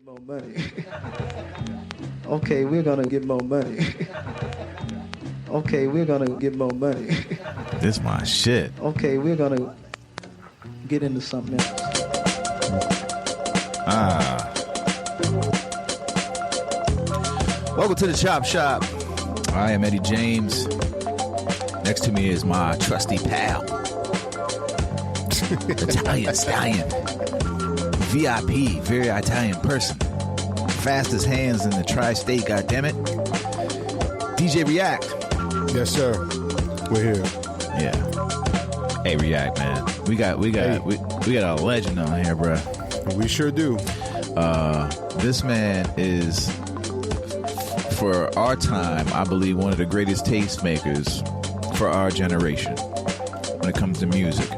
more money. Okay, we're gonna get more money. Okay, we're gonna get more money. This my shit. Okay, we're gonna get into something else. Welcome to the Chop Shop. I am Eddie James. Next to me is my trusty pal, Italian stallion, VIP, very Italian person, fastest hands in the tri-state. Goddammit, DJ React. Yes, sir. We're here. Yeah. Hey, React, man. We got a legend on here, bro. We sure do. This man is, for our time, I believe, one of the greatest tastemakers for our generation when it comes to music.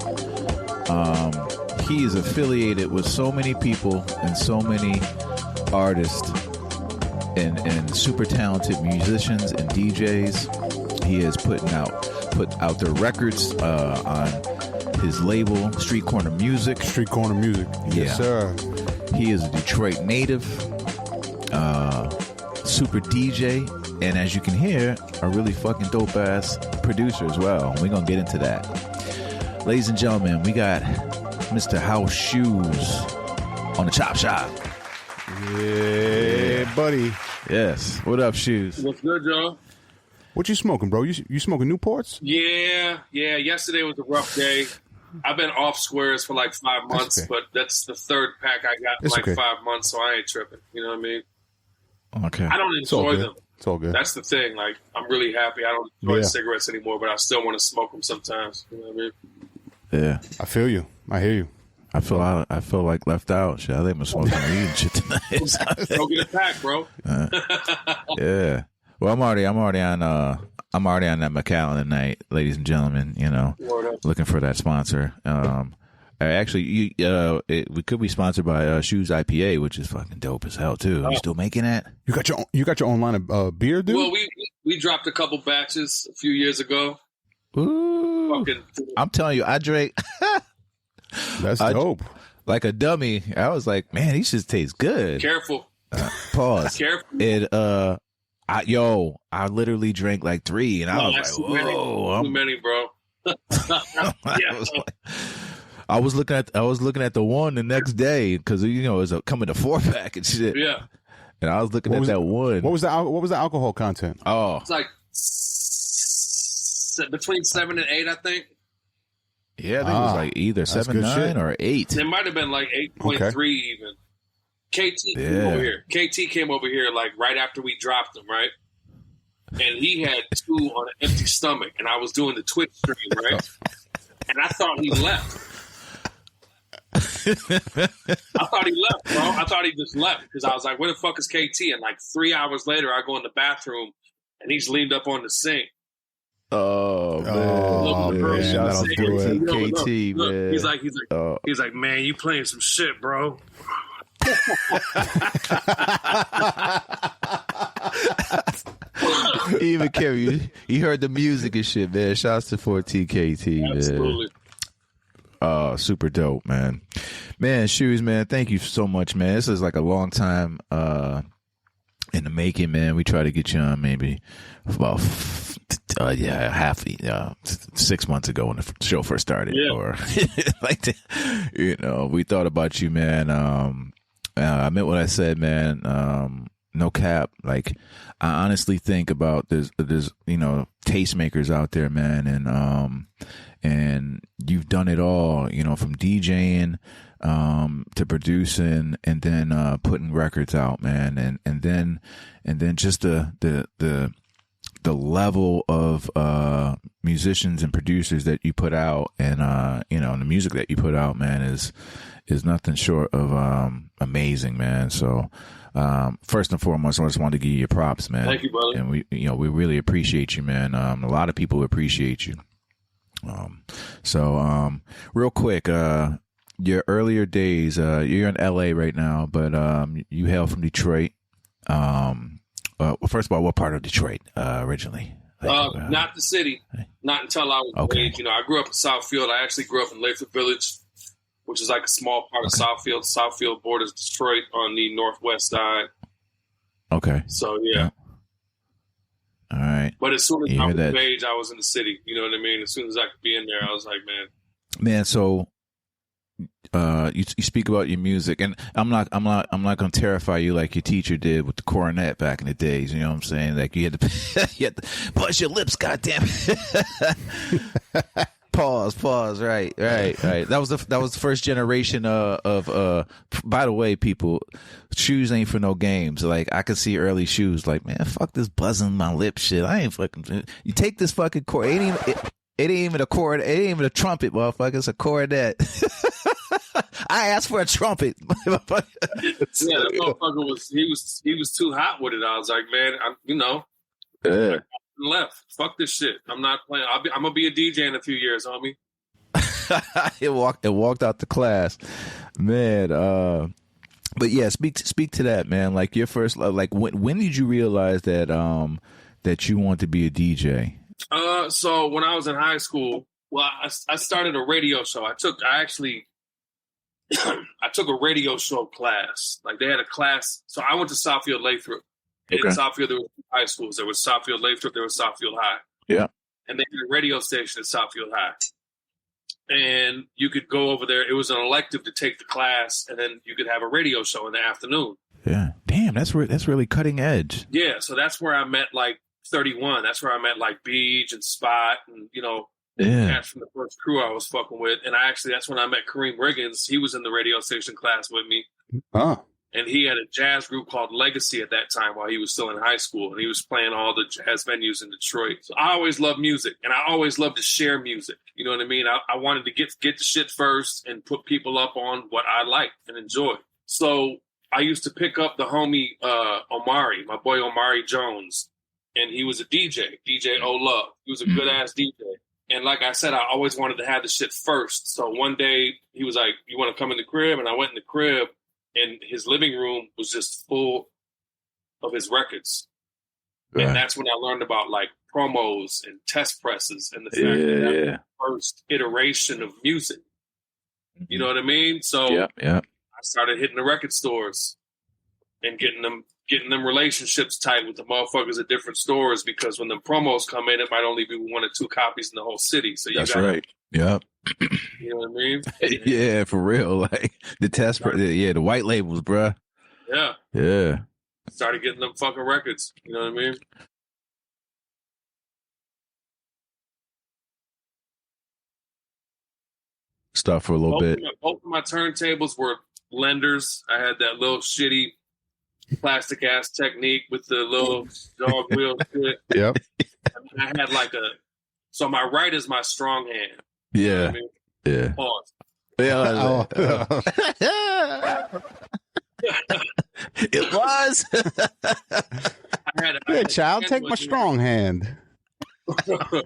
He is affiliated with so many people and so many artists and super talented musicians and DJs. He has put out their records on his label, Street Corner Music. Street Corner Music. Yes, sir. He is a Detroit native, super DJ, and as you can hear, a really fucking dope ass producer as well. We're gonna get into that. Ladies and gentlemen, we got Mr. House Shoes on the Chop Shop. Yeah, buddy. Yes. What up, Shoes? What's good, Joe? What you smoking, bro? You smoking Newports? Yeah. Yesterday was a rough day. I've been off squares for like 5 months, okay. but that's the third pack I got in It's like okay. 5 months, so I ain't tripping. You know what I mean? Okay. I don't It's all enjoy good. them. It's all good. That's the thing. Like, I'm really happy. I don't enjoy Yeah. cigarettes anymore, but I still want to smoke them sometimes. You know what I mean? Yeah. I feel you. I hear you. I feel like left out. Shit, I think I'm smoking weed and shit tonight. Go get a pack, bro. Yeah. Well, I'm already on that McAllen tonight, ladies and gentlemen. You know, Word up. looking for that sponsor. Actually, we could be sponsored by Shoes IPA, which is fucking dope as hell too. You still making that? You got your own line of beer, dude? Well, we dropped a couple batches a few years ago. Ooh. Fucking, I'm telling you, I drank That's dope. like a dummy. I was like, man, these just taste good. careful. Pause. Careful. I literally drank like 3, and I was That's like, too many. whoa. Too many, bro. I was looking at the one the next day because it was coming to 4-pack and shit. Yeah. And I was looking at that one. What was the alcohol content? Oh, It's like between 7 and 8, I think. yeah, I think it was like either that's 7, good 9, shit. or 8. It might have been like 8.3 even. KT came over here. KT came over here like right after we dropped him, right? And he had 2 on an empty stomach, and I was doing the Twitch stream, right? And I thought he left. I thought he left, bro. I thought he just left because I was like, "Where the fuck is KT?" And like 3 hours later, I go in the bathroom, and he's leaned up on the sink. Oh man, Oh, man. shout out That'll do it. to KT, Look, man. he's like, man, you playing some shit, bro. He even carry you heard the music and shit, man. Shouts to 4TKT, man. Absolutely. Super dope, man. Man, Shoes, man, thank you so much, man. This is like a long time in the making, man. We try to get you on maybe about 6 months ago when the show first started. Yeah. Or like we thought about you, man. I meant what I said, man. No cap. Like, I honestly think about there's tastemakers out there, man, and you've done it all, from DJing to producing, and then putting records out, man, and then just the level of musicians and producers that you put out, and the music that you put out, man, is nothing short of amazing, man. So first and foremost, I just wanted to give you your props, man. Thank you, brother. And we really appreciate you, man. A lot of people appreciate you. Real quick, your earlier days, you're in LA right now, but you hail from Detroit. First of all, what part of Detroit originally? Not the city. Not until I was age. I grew up in Southfield. I actually grew up in Lathrop Village. which is like a small part of Southfield. Southfield borders Detroit on the northwest side. Okay. So yeah. All right. But as soon as I was of age, I was in the city. You know what I mean? As soon as I could be in there, I was like, man. So, you speak about your music, and I'm not gonna terrify you like your teacher did with the cornet back in the days. You know what I'm saying? Like you had to buzz your lips, goddamn. Pause. Right. That was the first generation of. By the way, people, shoes ain't for no games. Like I could see early shoes. Like, man, fuck this buzzing my lip shit. I ain't fucking. You take this fucking chord. It ain't even a chord. It ain't even a trumpet, motherfucker. It's a cornet. I asked for a trumpet. Yeah, that motherfucker was too hot with it. I was like, man, yeah. Left. Fuck this shit. I'm not playing. I'm gonna be a DJ in a few years, homie. It walked out the class, man. But yeah, speak to that, man. Like your first, like when did you realize that that you want to be a DJ? So when I was in high school, well, I started a radio show. I took a radio show class. Like they had a class. So I went to Southfield Lathrop. In Southfield, there were two high schools. There was Southfield Lathrop, there was Southfield High. Yeah. And they had a radio station at Southfield High. And you could go over there. It was an elective to take the class, and then you could have a radio show in the afternoon. Yeah. Damn, that's really cutting edge. Yeah, so that's where I met, like, 31. That's where I met, like, Beej and Spot and, cats from the first crew I was fucking with. And that's when I met Kareem Riggins. He was in the radio station class with me. Oh. And he had a jazz group called Legacy at that time while he was still in high school. And he was playing all the jazz venues in Detroit. So I always loved music. And I always loved to share music. You know what I mean? I wanted to get the shit first and put people up on what I liked and enjoyed. So I used to pick up the homie Omari, my boy Omari Jones. And he was a DJ O-Love. He was a good-ass DJ. And like I said, I always wanted to have the shit first. So one day he was like, you want to come in the crib? And I went in the crib. And his living room was just full of his records. Right. And that's when I learned about like promos and test presses and the fact that was the first iteration of music. You know what I mean? So I started hitting the record stores and getting them relationships tight with the motherfuckers at different stores, because when the promos come in, it might only be 1 or 2 copies in the whole city. So that's right. Yep. You know what I mean? Yeah, for real. Like the test, the white labels, bruh. Yeah. Started getting them fucking records. You know what I mean? Stop for a little bit. Both of my turntables were Lenders. I had that little shitty plastic ass Technique with the little dog wheel shit. Yep. I had like so my right is my strong hand. Yeah. You know what I mean? Yeah. Pause. Yeah. It was. Hey, child, take my strong hand. But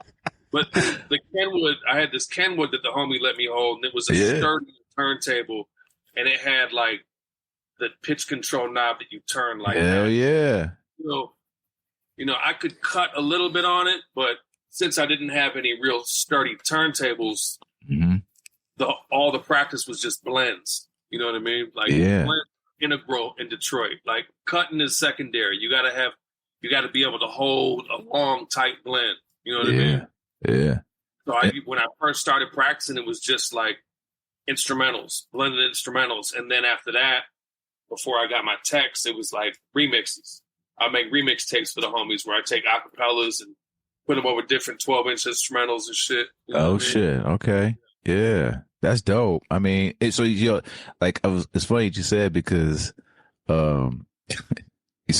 the Kenwood, I had this Kenwood that the homie let me hold, and it was a sturdy turntable, and it had like the pitch control knob that you turn like hell that. Yeah. You know, I could cut a little bit on it, but since I didn't have any real sturdy turntables, all the practice was just blends. You know what I mean? Like blend integral in Detroit. Like cutting is secondary. You gotta be able to hold a long, tight blend. You know what I mean? Yeah. So when I first started practicing, it was just like instrumentals, blended instrumentals. And then after that, before I got my techs, it was like remixes. I make remix tapes for the homies where I take acapellas and put them over different 12-inch instrumentals and shit. You know shit. Okay. Yeah. That's dope. I mean, it's funny what you said, because, so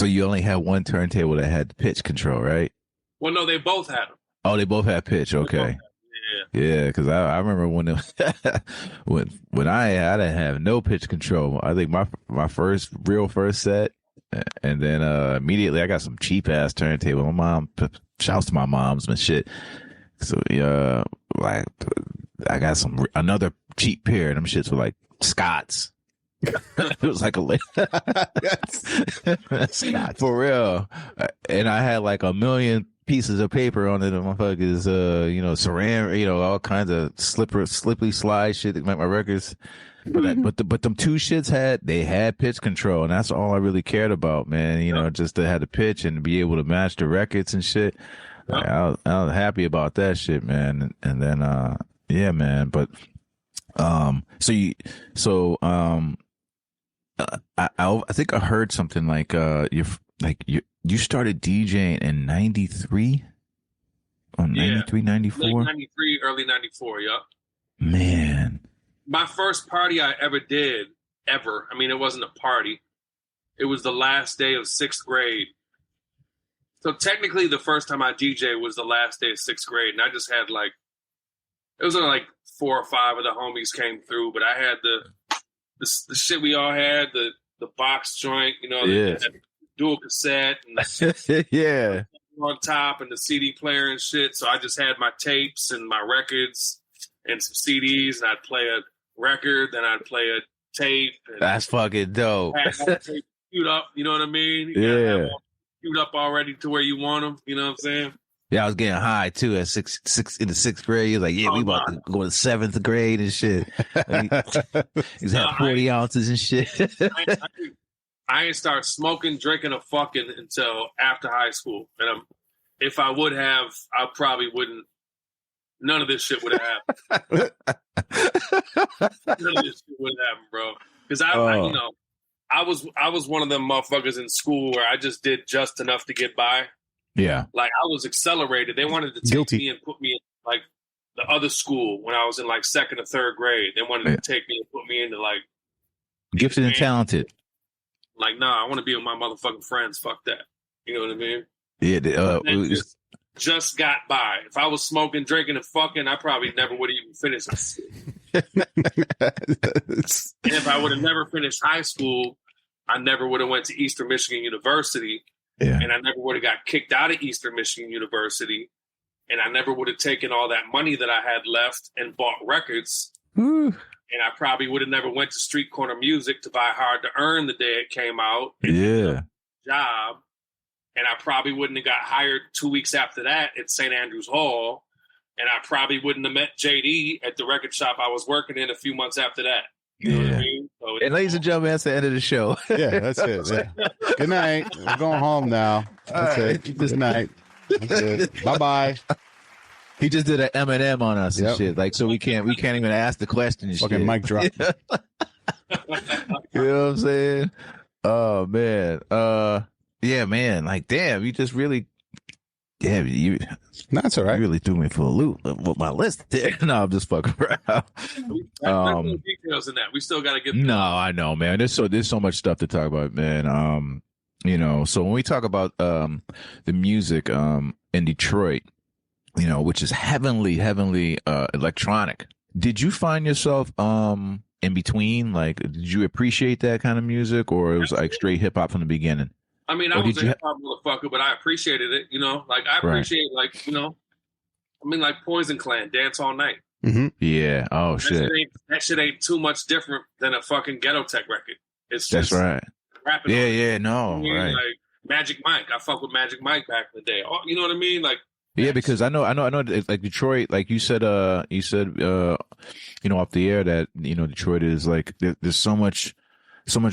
you only had one turntable that had the pitch control, right? Well, no, they both had them. Oh, they both had pitch. Okay. Yeah, because I remember when I didn't have no pitch control. I think my first set, and then immediately I got some cheap ass turntable. My mom, shouts to my moms and shit. So like I got another cheap pair, and them shits were like Scott's. It was like Scott for real, and I had like 1 million pieces of paper on it, and motherfuckers, ceramic, all kinds of slippery slide shit that make my records. But them two shits had pitch control, and that's all I really cared about, man. You know, just to have the pitch and be able to match the records and shit. Like, I was happy about that shit, man. And then yeah, man. But I think I heard something like you started DJing in 93 or 93, 94? Late 93, early 94, yeah. Man. My first party I ever did, I mean, it wasn't a party. It was the last day of 6th grade. So technically the first time I DJ was the last day of 6th grade. And I just had it was only like 4 or 5 of the homies came through, but I had the shit we all had, the box joint, you know, the dual cassette and yeah, on top and the CD player and shit. So I just had my tapes and my records and some CDs, and I'd play a record, then I'd play a tape. And that's fucking dope. Tape queued up, you know what I mean? Yeah, queued up already to where you want them. You know what I'm saying? Yeah, I was getting high too at six in the 6th grade. He was like, "Yeah, we about to go to 7th grade and shit." He's had 40 ounces and shit. I ain't start smoking, drinking, or fucking until after high school. And if I would have, I probably wouldn't. None of this shit would have happened. None of this shit would have happened, bro. Because I was one of them motherfuckers in school where I just did just enough to get by. Yeah. Like, I was accelerated. They wanted to take me and put me in, like, the other school when I was in, like, 2nd or 3rd grade. They wanted to take me and put me into, like... Gifted and talented. Like, nah, I want to be with my motherfucking friends. Fuck that. You know what I mean? Yeah. Just got by. If I was smoking, drinking, and fucking, I probably never would have even finished it. And if I would have never finished high school, I never would have went to Eastern Michigan University. Yeah. And I never would have got kicked out of Eastern Michigan University. And I never would have taken all that money that I had left and bought records. Woo. And I probably would have never went to Street Corner Music to buy Hard to Earn the day it came out. Yeah. Job. And I probably wouldn't have got hired 2 weeks after that at St. Andrews Hall. And I probably wouldn't have met JD at the record shop I was working in a few months after that. You know what I mean? So and ladies and gentlemen, that's the end of the show. Yeah, that's it. Yeah. Good night. We're going home now. That's it. Good night. That's it. Bye-bye. He just did an Eminem on us and shit. Like, so we can't even ask the question and fucking shit. mic drop. You know what I'm saying? Oh man. Yeah, man. Like, damn, you just really That's all right. You really threw me for a loop with my list there. No, I'm just fucking around. There's details in that. We still got to get. No, I know, man. There's so much stuff to talk about, man. You know, so when we talk about the music in Detroit, you know, which is heavenly electronic. Did you find yourself in between? Like, did you appreciate that kind of music, or it was like straight hip hop from the beginning? I mean, I was a hip hop motherfucker, but I appreciated it. You know, like I appreciate, like, you know, I mean, like Poison Clan, Dance All Night. Mm-hmm. Yeah. Oh shit. That shit ain't too much different than a fucking Ghetto Tech record. It's just that's right. Rapping. Yeah. No. I mean, right. Like Magic Mike. I fuck with Magic Mike back in the day. Oh, you know what I mean? Like. Yeah, because I know, like Detroit, like you said, you know, off the air that, you know, Detroit is like, there's so much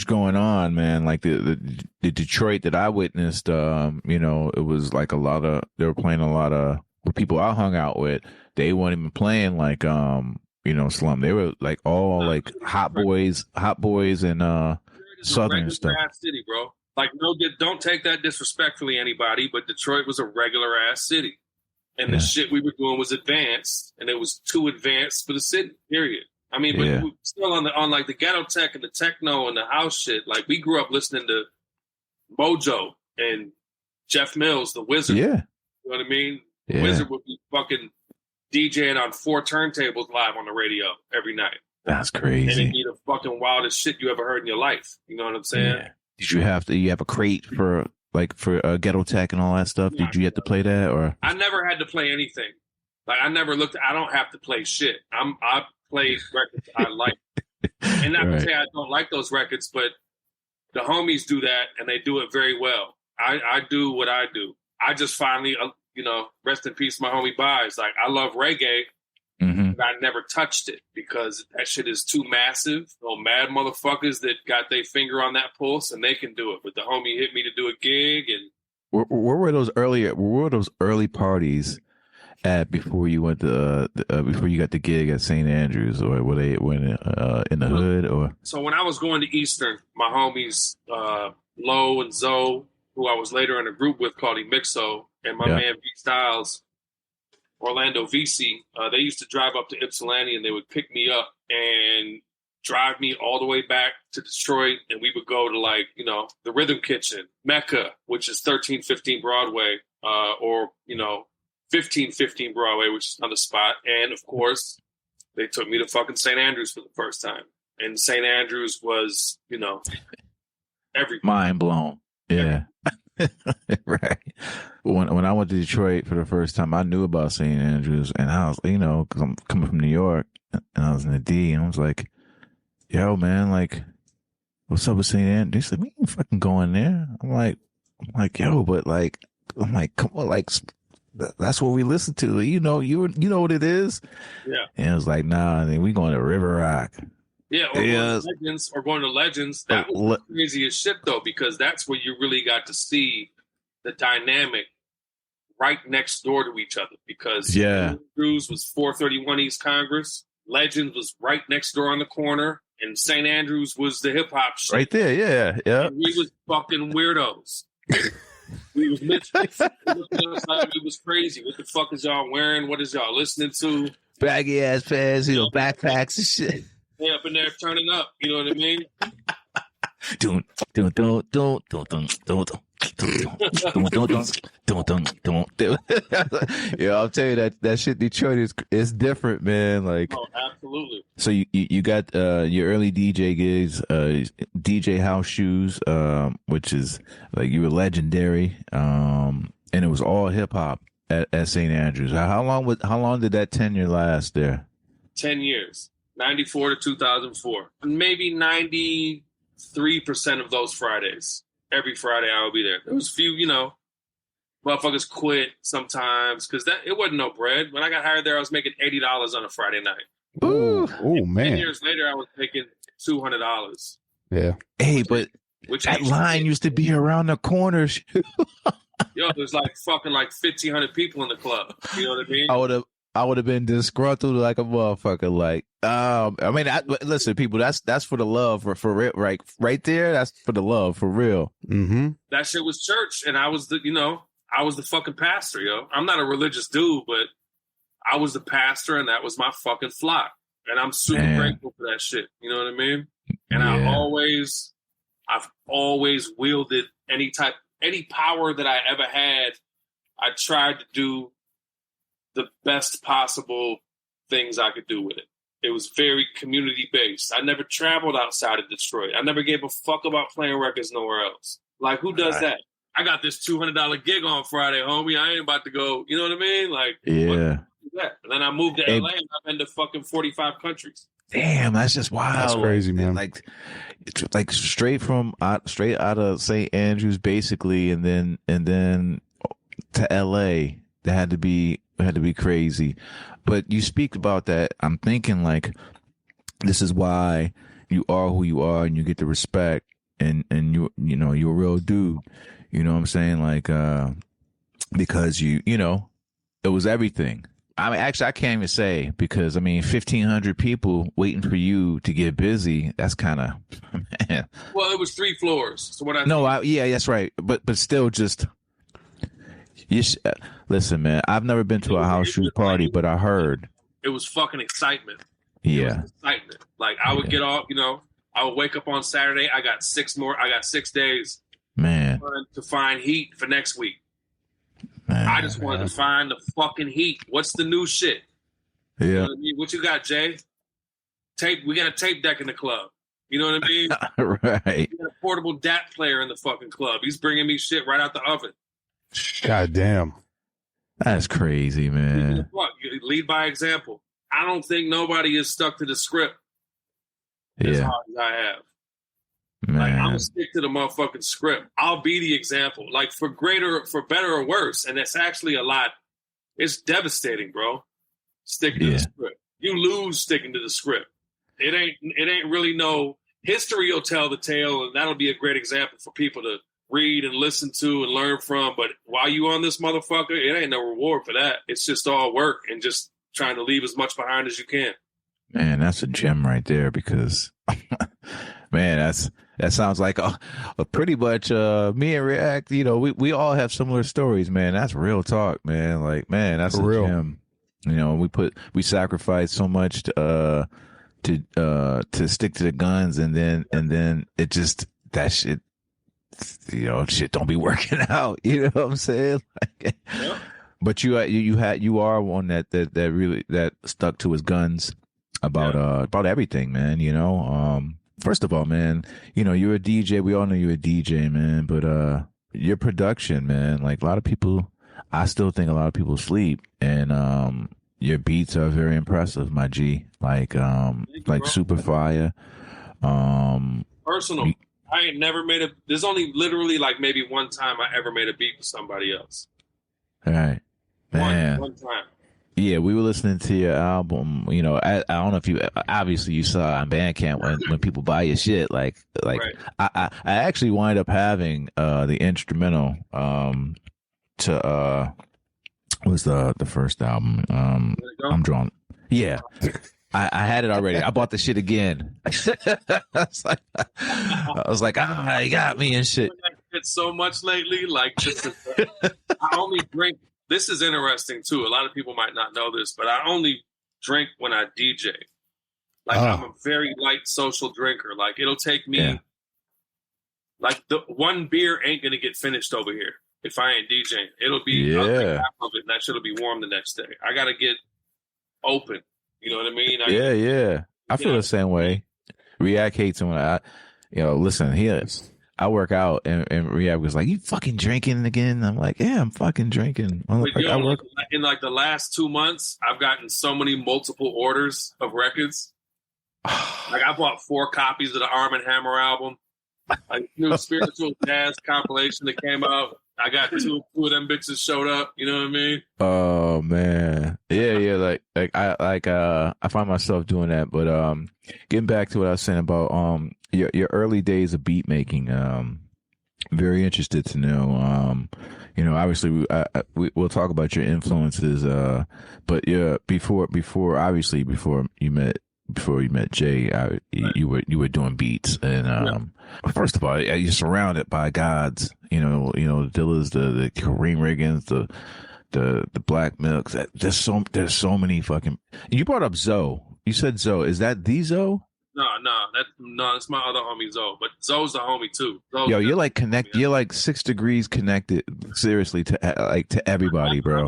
going on, man. Like the Detroit that I witnessed, you know, it was like they were playing a lot of the people I hung out with. They weren't even playing like, you know, slum. They were like all like hot boys and, Southern stuff. City, bro. Like, no, don't take that disrespectfully, anybody, but Detroit was a regular ass city. And the shit we were doing was advanced, and it was too advanced for the city, period. I mean, but we still on like the Ghetto Tech and the techno and the house shit. Like, we grew up listening to Mojo and Jeff Mills, the Wizard. Yeah. You know what I mean? The Wizard would be fucking DJing on 4 turntables live on the radio every night. That's crazy. And it'd be the fucking wildest shit you ever heard in your life. You know what I'm saying? Yeah. Did you have a crate for Ghetto Tech and all that stuff? Did you have to play that, or? I never had to play anything. Like, I don't have to play shit. I play records I like. And not to say I don't like those records, but the homies do that and they do it very well. I do what I do. I just finally, you know, rest in peace, my homie Buys. Like, I love reggae. Mm-hmm. but I never touched it because that shit is too massive. Mad motherfuckers that got their finger on that pulse and they can do it. But the homie hit me to do a gig, and where were those early parties at before you went to before you got the gig at St. Andrews, or were they in the hood? Or so when I was going to Eastern, my homies Low and Zoe, who I was later in a group with called Emixo, and my man B Styles, Orlando VC, they used to drive up to Ypsilanti and they would pick me up and drive me all the way back to Detroit, and we would go to like, the Rhythm Kitchen, Mecca, which is 1315 Broadway, or 1515 Broadway, which is on the spot. And of course, they took me to fucking St. Andrews for the first time. And St. Andrews was, everything. Mind blown. Yeah. Right. When I went to Detroit for the first time, I knew about St. Andrews, and I was, because I'm coming from New York, and I was in the D, and I was like, yo, man, like, what's up with St. Andrews? He's like, we ain't fucking going there. I'm like, yo, but like, I'm like, come on, like, that's what we listen to. You know what it is? Yeah. And it was like, nah, we going to River Rock. Yeah, going to Legends. That was the craziest shit, though, because that's where you really got to see the dynamic right next door to each other. Because Andrews was 431 East Congress, Legends was right next door on the corner, and St. Andrews was the hip hop shit. Right there, yeah. And we was fucking weirdos. We was literally it was crazy. What the fuck is y'all wearing? What is y'all listening to? Baggy ass pants, backpacks and shit. They up in there turning up, you know what I mean? Yeah, I'll tell you that shit Detroit is different, man. Like, oh, absolutely. So you got your early DJ gigs, DJ House Shoes, which is like you were legendary, and it was all hip hop at St. Andrews. How long did that tenure last there? 10 years. 94 to 2004. Maybe 93% of those Fridays. Every Friday I would be there. There was a few, motherfuckers quit sometimes because it wasn't no bread. When I got hired there, I was making $80 on a Friday night. Ooh, man. 10 years later, I was making $200. Yeah. Hey, but that line used to be around the corner. Yo, there's like fucking 1,500 people in the club. You know what I mean? I would have been disgruntled like a motherfucker. Like, listen, people, that's for the love for real, right there. That's for the love for real. Mm-hmm. That shit was church, and I was the fucking pastor, yo. I'm not a religious dude, but I was the pastor, and that was my fucking flock, and I'm super grateful for that shit. You know what I mean? And I've always wielded any power that I ever had. I tried to do the best possible things I could do with it. It was very community based. I never traveled outside of Detroit. I never gave a fuck about playing records nowhere else. Like, who does that? I got this $200 gig on Friday, homie. I ain't about to go. You know what I mean? Like, yeah. And then I moved to LA and I've been to fucking 45 countries. Damn, that's just wild. That's crazy, man. Like, it's like straight out of St. Andrews, basically, and then to LA. That had to be crazy. But you speak about that. I'm thinking like, this is why you are who you are, and you get the respect, and you're a real dude. You know what I'm saying? Like, because it was everything. I mean, actually, I can't even say, because 1,500 people waiting for you to get busy. That's kind of, man. Well, it was 3 floors. So that's right. But still, just. Listen, man, I've never been to a house shoes party, but I heard. It was fucking excitement. Yeah. Excitement. Like, I would get off, I would wake up on Saturday. I got 6 days. Man. To find heat for next week. Man, I just wanted to find the fucking heat. What's the new shit? Yeah. You know what I mean? What you got, Jay? We got a tape deck in the club. You know what I mean? Right. We got a portable DAT player in the fucking club. He's bringing me shit right out the oven. God damn. That's crazy, man. Lead by example. I don't think nobody is stuck to the script as hard as I have. Man. Like, I'm gonna stick to the motherfucking script. I'll be the example. Like, for better or worse. And it's actually a lot. It's devastating, bro. Sticking to the script. you lose sticking to the script. It ain't really no history will tell the tale, and that'll be a great example for people to read and listen to and learn from. But while you on this motherfucker, it ain't no reward for that. It's just all work and just trying to leave as much behind as you can. Man, that's a gem right there because, man, that sounds like a pretty much me and React. You know, we all have similar stories, man. That's real talk, man. Like, man, that's a gem. You know, we sacrifice so much to stick to the guns, and then it just that shit. You know, shit don't be working out. You know what I'm saying? Like, yeah. But you are one that really stuck to his guns about everything, man. You know, first of all, man, you know, you're a DJ. We all know you're a DJ, man. But your production, man, like a lot of people, I still think a lot of people sleep, and your beats are very impressive, my G. Like super fire. Personal. I ain't never made there's only literally like maybe one time I ever made a beat for somebody else. All right. Man. One time. Yeah, we were listening to your album. You know, I don't know if you obviously you saw on Bandcamp when people buy your shit. Like right. I actually wind up having the instrumental to was the first album. I'm drawn. Yeah. I had it already. I bought the shit again. I was like, you got me and shit. It's so much lately. Like, I only drink. This is interesting too. A lot of people might not know this, but I only drink when I DJ. Like, I'm a very light social drinker. Like, it'll take me. Like, the one beer ain't gonna get finished over here if I ain't DJing. It'll be I'll drink half of it, and that shit'll be warm the next day. I gotta get open. You know what I mean? I feel the same way. React hates when listen, I work out and React was like, you fucking drinking again? I'm like, yeah, I'm fucking drinking. In like the last 2 months, I've gotten so many multiple orders of records. Like I bought 4 copies of the Arm & Hammer album. Like new spiritual jazz compilation that came out. I got two of them bitches showed up. You know what I mean? Oh man, yeah. I find myself doing that. But getting back to what I was saying about your early days of beat making. Very interested to know. You know, obviously we'll talk about your influences. But yeah, before you met Jay, you were doing beats, and first of all, you're surrounded by gods. You know, the Dillas, the Kareem Riggins, the Black Milks. There's so many fucking. You brought up Zoe. You said Zoe. Is that the Zoe? No, that's my other homie Zoe. But Zoe's the homie too. Zoe's you're like connected. You're like 6 degrees connected. Seriously, to everybody, bro. I'm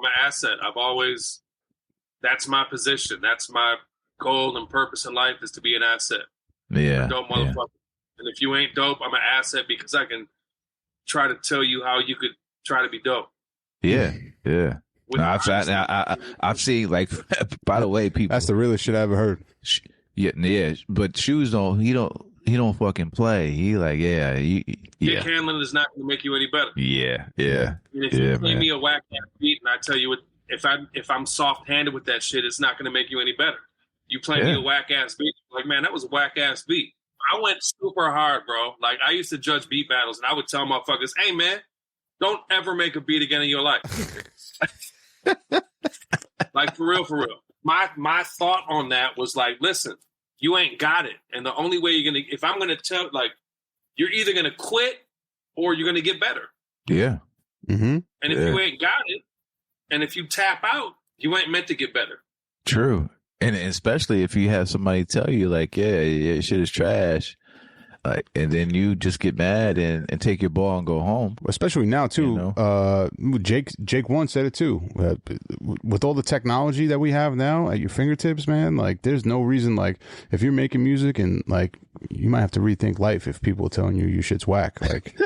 an asset. I've always. That's my position. That's my goal and purpose in life is to be an asset. Yeah. Dope motherfucker. Yeah. And if you ain't dope, I'm an asset because I can try to tell you how you could try to be dope. Yeah. No, I've seen like. By the way, people. That's the realest shit I ever heard. Yeah. But Shoes he don't fucking play. He like Dick Hanlon is not going to make you any better. Yeah. And if you play me a whack ass beat and I tell you if I'm soft handed with that shit, it's not going to make you any better. You play me a whack ass beat, like man, that was a whack ass beat. I went super hard, bro. Like I used to judge beat battles, and I would tell motherfuckers, "Hey, man, don't ever make a beat again in your life." Like for real. My thought on that was like, listen, you ain't got it, and the only way if I'm gonna tell, like, you're either gonna quit or you're gonna get better. Yeah. Mm-hmm. And if you ain't got it, and if you tap out, you ain't meant to get better. True. And especially if you have somebody tell you like, yeah, shit is trash, like, and then you just get mad and take your ball and go home. Especially now too. You know? Jake once said it too. With all the technology that we have now at your fingertips, man, like there's no reason, like if you're making music and like you might have to rethink life if people are telling you your shit's whack. Like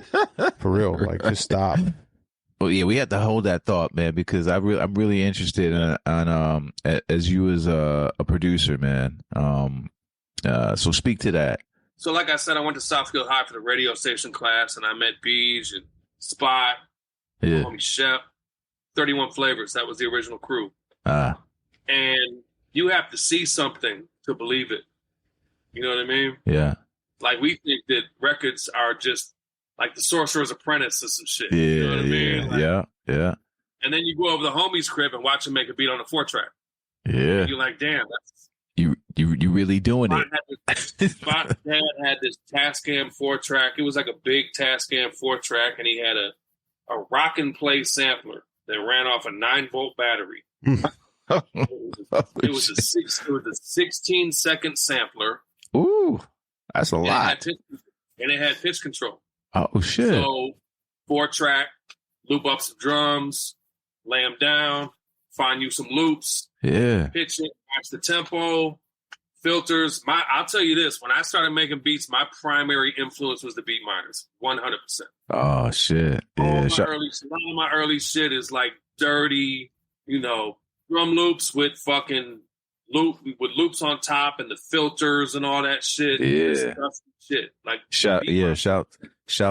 for real, like just stop. Well, yeah, we have to hold that thought, man, because I'm really interested in as you as a producer, man. So speak to that. So, like I said, I went to Southfield High for the radio station class, and I met Beej and Spot, homie Shep, 31 Flavors. That was the original crew. And you have to see something to believe it. You know what I mean? Yeah. Like, we think that records are just like the Sorcerer's Apprentice or some shit. Yeah, You know what I mean? Like, yeah. And then you go over the homie's crib and watch him make a beat on a 4-track. Yeah. And you're like, damn, that's you really doing it. My dad had this Tascam 4-track. It was like a big Tascam 4-track, and he had a rock and play sampler that ran off a 9-volt battery. It was a 16-second sampler. Ooh, that's a lot. And it had pitch control. Oh shit! So 4-track, loop up some drums, lay them down, find you some loops, pitch it, match the tempo, filters. I'll tell you this: when I started making beats, my primary influence was the Beatminerz, 100%. Oh shit! Yeah, a lot of my early shit is like dirty, drum loops with fucking loops on top and the filters and all that shit. Yeah, shit. Like shouts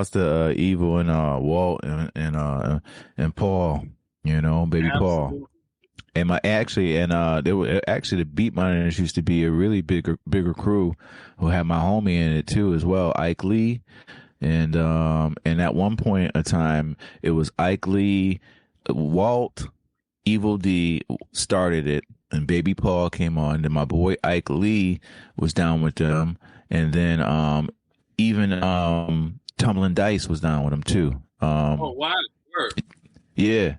to Evil and Walt and Paul. Baby Absolutely. Paul. And they were actually the Beatminerz used to be a really bigger crew who had my homie in it too as well, Ike Lee. And at one point in time, it was Ike Lee, Walt, Evil D started it, and Baby Paul came on. Then my boy Ike Lee was down with them, and then even Tumbling Dice was down with them too. Wow! Yeah,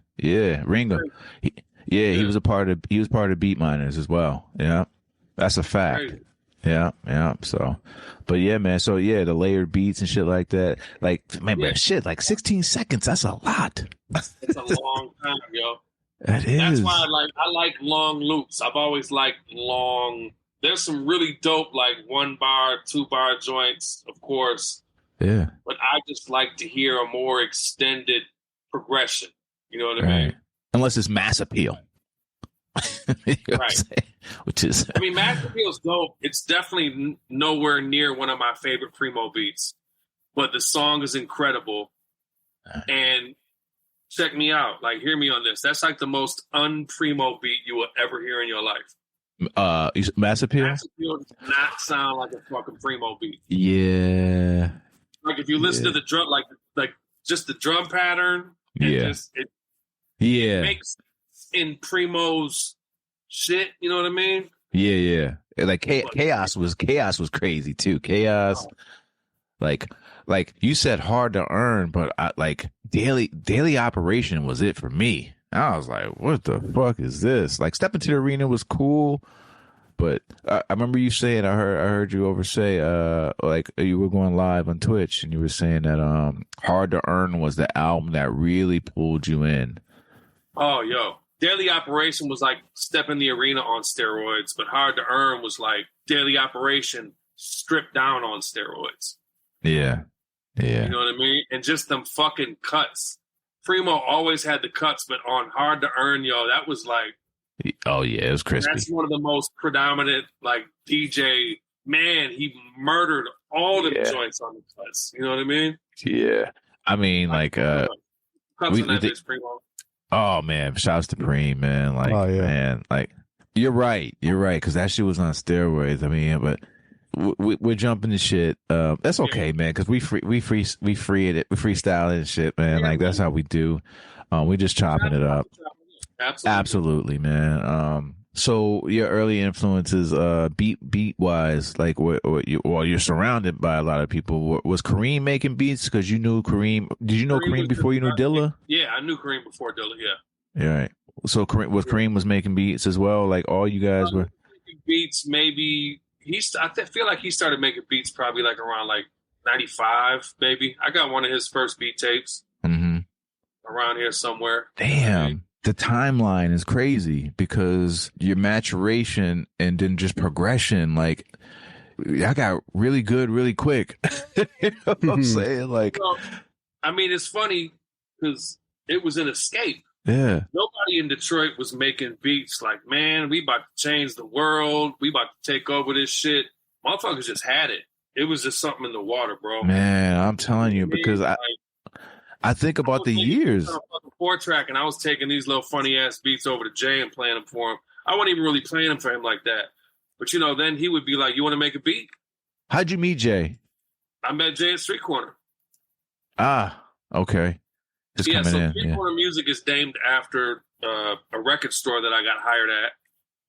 Ringo. He was part of Beatminerz as well. Yeah, that's a fact. Crazy. Yeah. So, but yeah, man. So yeah, the layered beats and shit like that. Like, man, shit, like 16 seconds. That's a lot. It's a long time, yo. That is. That's why I like long loops. I've always liked long. There's some really dope, like 1-bar, 2-bar joints, of course. Yeah. But I just like to hear a more extended progression. You know what I mean? Unless it's Mass Appeal. Right. Which is. I mean, Mass Appeal's dope. It's definitely nowhere near one of my favorite Primo beats. But the song is incredible. And check me out. Like, hear me on this. That's like the most un-Primo beat you will ever hear in your life. Mass Appeal? Mass Appeal does not sound like a fucking Primo beat. Yeah. Like, if you listen to the drum, like just the drum pattern, it makes in Primo's shit. You know what I mean? Yeah. Like Chaos was crazy too. Chaos, like you said, hard to earn, but daily operation was it for me. I was like, what the fuck is this? Like, Step Into the Arena was cool, but I remember you saying, I heard you say, like you were going live on Twitch and you were saying that Hard to Earn was the album that really pulled you in. Oh, yo. Daily Operation was like Step in the Arena on steroids, but Hard to Earn was like Daily Operation stripped down on steroids. Yeah. You know what I mean? And just them fucking cuts. Primo always had the cuts, but on Hard to Earn, yo, that was like... Oh, yeah, it was crispy. That's one of the most predominant, like, DJ... Man, he murdered all the joints on the cuts. You know what I mean? Yeah. I mean, like... cuts on that bitch, Primo. Oh, man, shouts to Preem, man. Like, man, like... You're right, because that shit was on steroids. I mean, but... We're jumping the shit. That's okay, man, because we freestyle and shit, man. Like, that's how we do. We just chopping it up. Absolutely, man. So your early influences, beat wise, like you're surrounded by a lot of people. Was Kareem making beats? Because you knew Kareem. Did you know Kareem before you knew Dilla? Yeah, I knew Kareem before Dilla. Yeah. Yeah. Right. So Kareem was making beats as well. Like all you guys were making beats. Maybe I feel like he started making beats probably like around like 95, maybe. I got one of his first beat tapes around here somewhere. Damn. The timeline is crazy because your maturation and then just progression, like I got really good really quick. You know what I'm saying? Like, I mean, it's funny because it was an escape. Yeah. Nobody in Detroit was making beats like, man, we about to change the world. We about to take over this shit. Motherfuckers just had it. It was just something in the water, bro. Man, I'm telling you, because I think about the years. 4-track, and I was taking these little funny ass beats over to Jay and playing them for him. I wasn't even really playing him for him like that. But, you know, then he would be like, you want to make a beat? How'd you meet Jay? I met Jay at Street Corner. Ah, okay. Just coming in. Street Corner Music is named after a record store that I got hired at.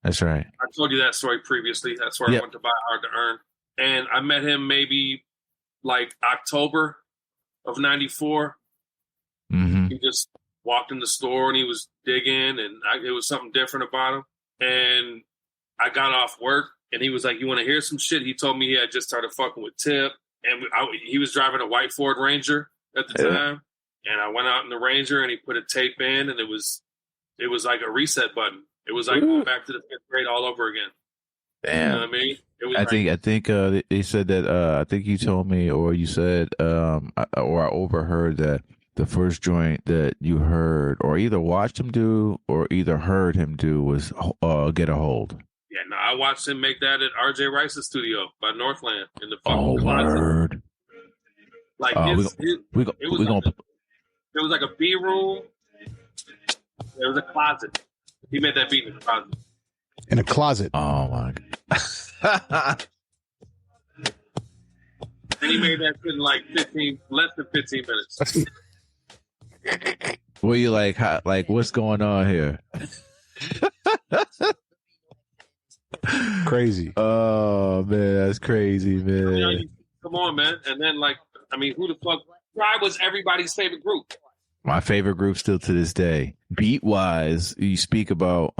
That's right. I told you that story previously. That's where I went to buy Hard to Earn. And I met him maybe like October of 94. Mm-hmm. He just walked in the store and he was digging, and it was something different about him. And I got off work and he was like, you want to hear some shit? He told me he had just started fucking with Tip, and he was driving a white Ford Ranger at the time. And I went out in the Ranger and he put a tape in, and it was like a reset button. It was like going back to the 5th grade all over again. Damn. You know what I mean? It was I think they said that I think you told me, or you said or I overheard that the first joint that you heard or either watched him do or either heard him do was Get a Hold. Yeah, no, I watched him make that at RJ Rice's studio by Northland in the fucking closet. Word. Like it was like a B room. There was a closet. He made that beat in the closet. In a closet. Oh my god. And he made that shit in like less than 15 minutes. Were you like, what's going on here? Crazy. Oh man, that's crazy, man. You know, come on, man. And then who the fuck? Tribe was everybody's favorite group. My favorite group still to this day. Beat wise, you speak about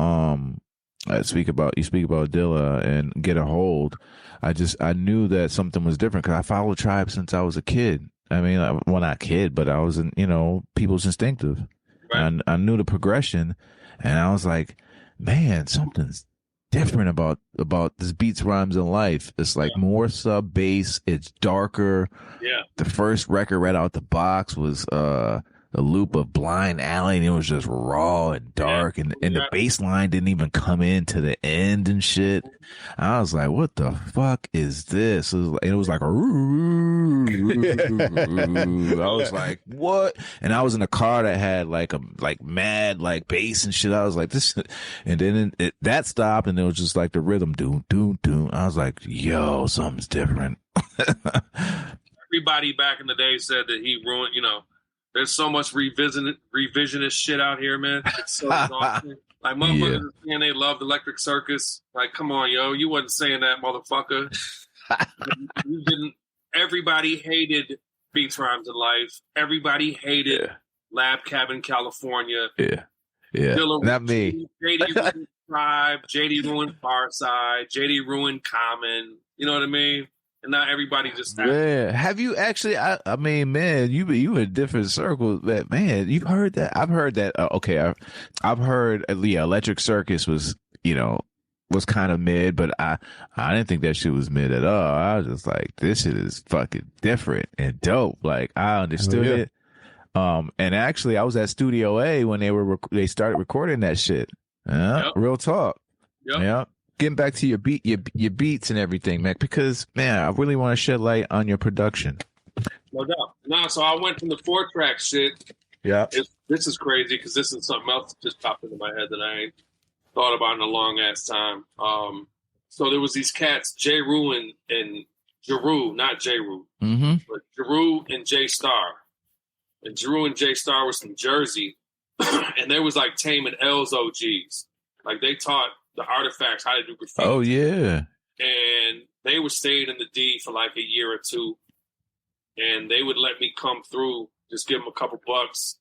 Dilla and Get a Hold. I knew that something was different because I followed Tribe since I was a kid. I mean, well, not kid, but I was in, People's Instinctive. Right. And I knew the progression, and I was like, man, something's different about this Beats, Rhymes, and Life. It's like more sub bass. It's darker. Yeah. The first record right out the box was the loop of Blind Alley, and it was just raw and dark, and the bass line didn't even come in to the end and shit. I was like, what the fuck is this? It was like I was like, what? And I was in a car that had like mad like bass and shit. I was like, this, and then that stopped, and it was just like the rhythm, doom, doom, doom. I was like, yo, something's different. Everybody back in the day said that he ruined, there's so much revisionist shit out here, man. It's so exhausting. Like, motherfuckers saying they loved Electric Circus. Like, come on, yo. You wasn't saying that, motherfucker. You didn't. Everybody hated Beats, Rhymes, and Life. Everybody hated Lab Cabin, California. Yeah. Dilla, not me. JD ruined Tribe. JD ruined Farside. JD ruined Common. You know what I mean? And not everybody just yeah. Have you actually? I mean, man, you in different circles. Man, you've heard that. I've heard that. Okay, I've heard. Electric Circus was kind of mid, but I didn't think that shit was mid at all. I was just like, this shit is fucking different and dope. Like, I understood it. And actually, I was at Studio A when they started recording that shit. Real talk. Yep. Yeah. Getting back to your beats and everything, Mac, because man, I really want to shed light on your production. No doubt. No, so I went from the 4-track shit. Yeah. This is crazy because this is something else that just popped into my head that I ain't thought about in a long ass time. So there was these cats, J. Rue and Jeru, not J. Rue, but Jeru and J Star. And Jeru and J Star was from Jersey, and there was like Tame and L's OGs. Like they taught the Artifacts how to do graffiti. Oh yeah. And they would stay in the D for like a year or two, and they would let me come through, just give them a couple bucks.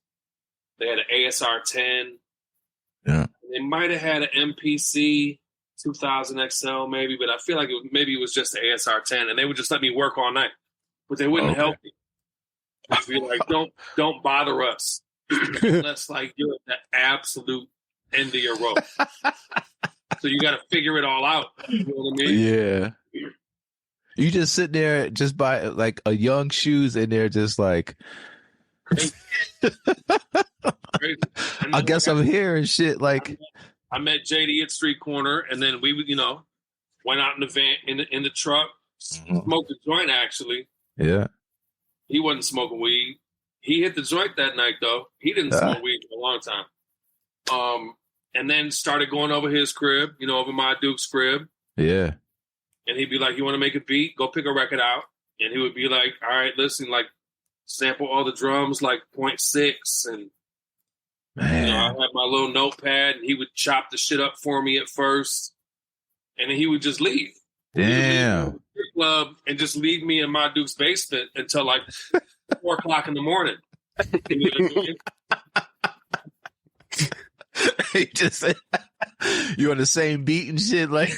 They had an ASR 10. Yeah. They might have had an MPC 2000 XL maybe, but I feel like it was just the ASR 10, and they would just let me work all night, but they wouldn't help me. They'd be like, don't bother us unless like you're at the absolute end of your rope. So you got to figure it all out. You know what I mean? Yeah. You just sit there, just buy like a Young Shoes in there, just like. Crazy. I guess I'm here and shit. Like, I met JD at Street Corner, and then we would, went out in the van, in the truck, smoked a joint. Actually, yeah. He wasn't smoking weed. He hit the joint that night though. He didn't smoke weed for a long time. and then started going over his crib, over my Duke's crib. Yeah. And he'd be like, you want to make a beat? Go pick a record out. And he would be like, all right, listen, like, sample all the drums like 0.6. And, I had my little notepad, and he would chop the shit up for me at first. And then he would just leave. Damn. Leave the club and just leave me in my Duke's basement until like 4 o'clock in the morning. You know what I mean? He just you on the same beat and shit, like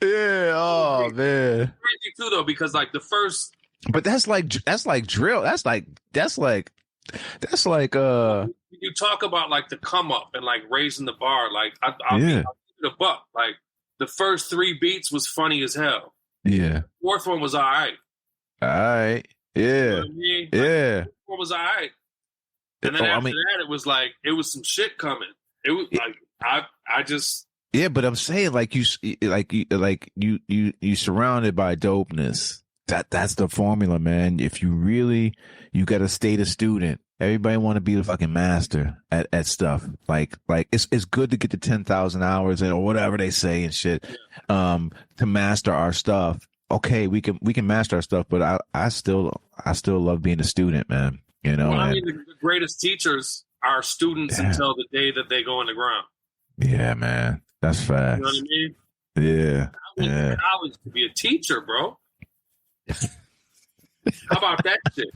yeah. Oh man, crazy too though, because like the first, but that's like drill. That's like you talk about like the come up and like raising the bar. Like I'll give it a buck. Like the first 3 beats was funny as hell. Yeah. 4th one was all right. All right. Yeah. You know what I mean? Yeah. Like, 4th one was all right. And then after that, it was like, it was some shit coming. It was like, I just. Yeah, but I'm saying like you surrounded by dopeness. That's the formula, man. If you got to stay the student. Everybody want to be the fucking master at stuff. Like it's good to get to 10,000 hours or whatever they say and shit. To master our stuff. Okay, we can master our stuff, but I still love being a student, man. Well, I mean, the greatest teachers are students until the day that they go in the ground. Yeah, man. That's facts. You know what I mean? Yeah. I went to college to be a teacher, bro. How about that shit?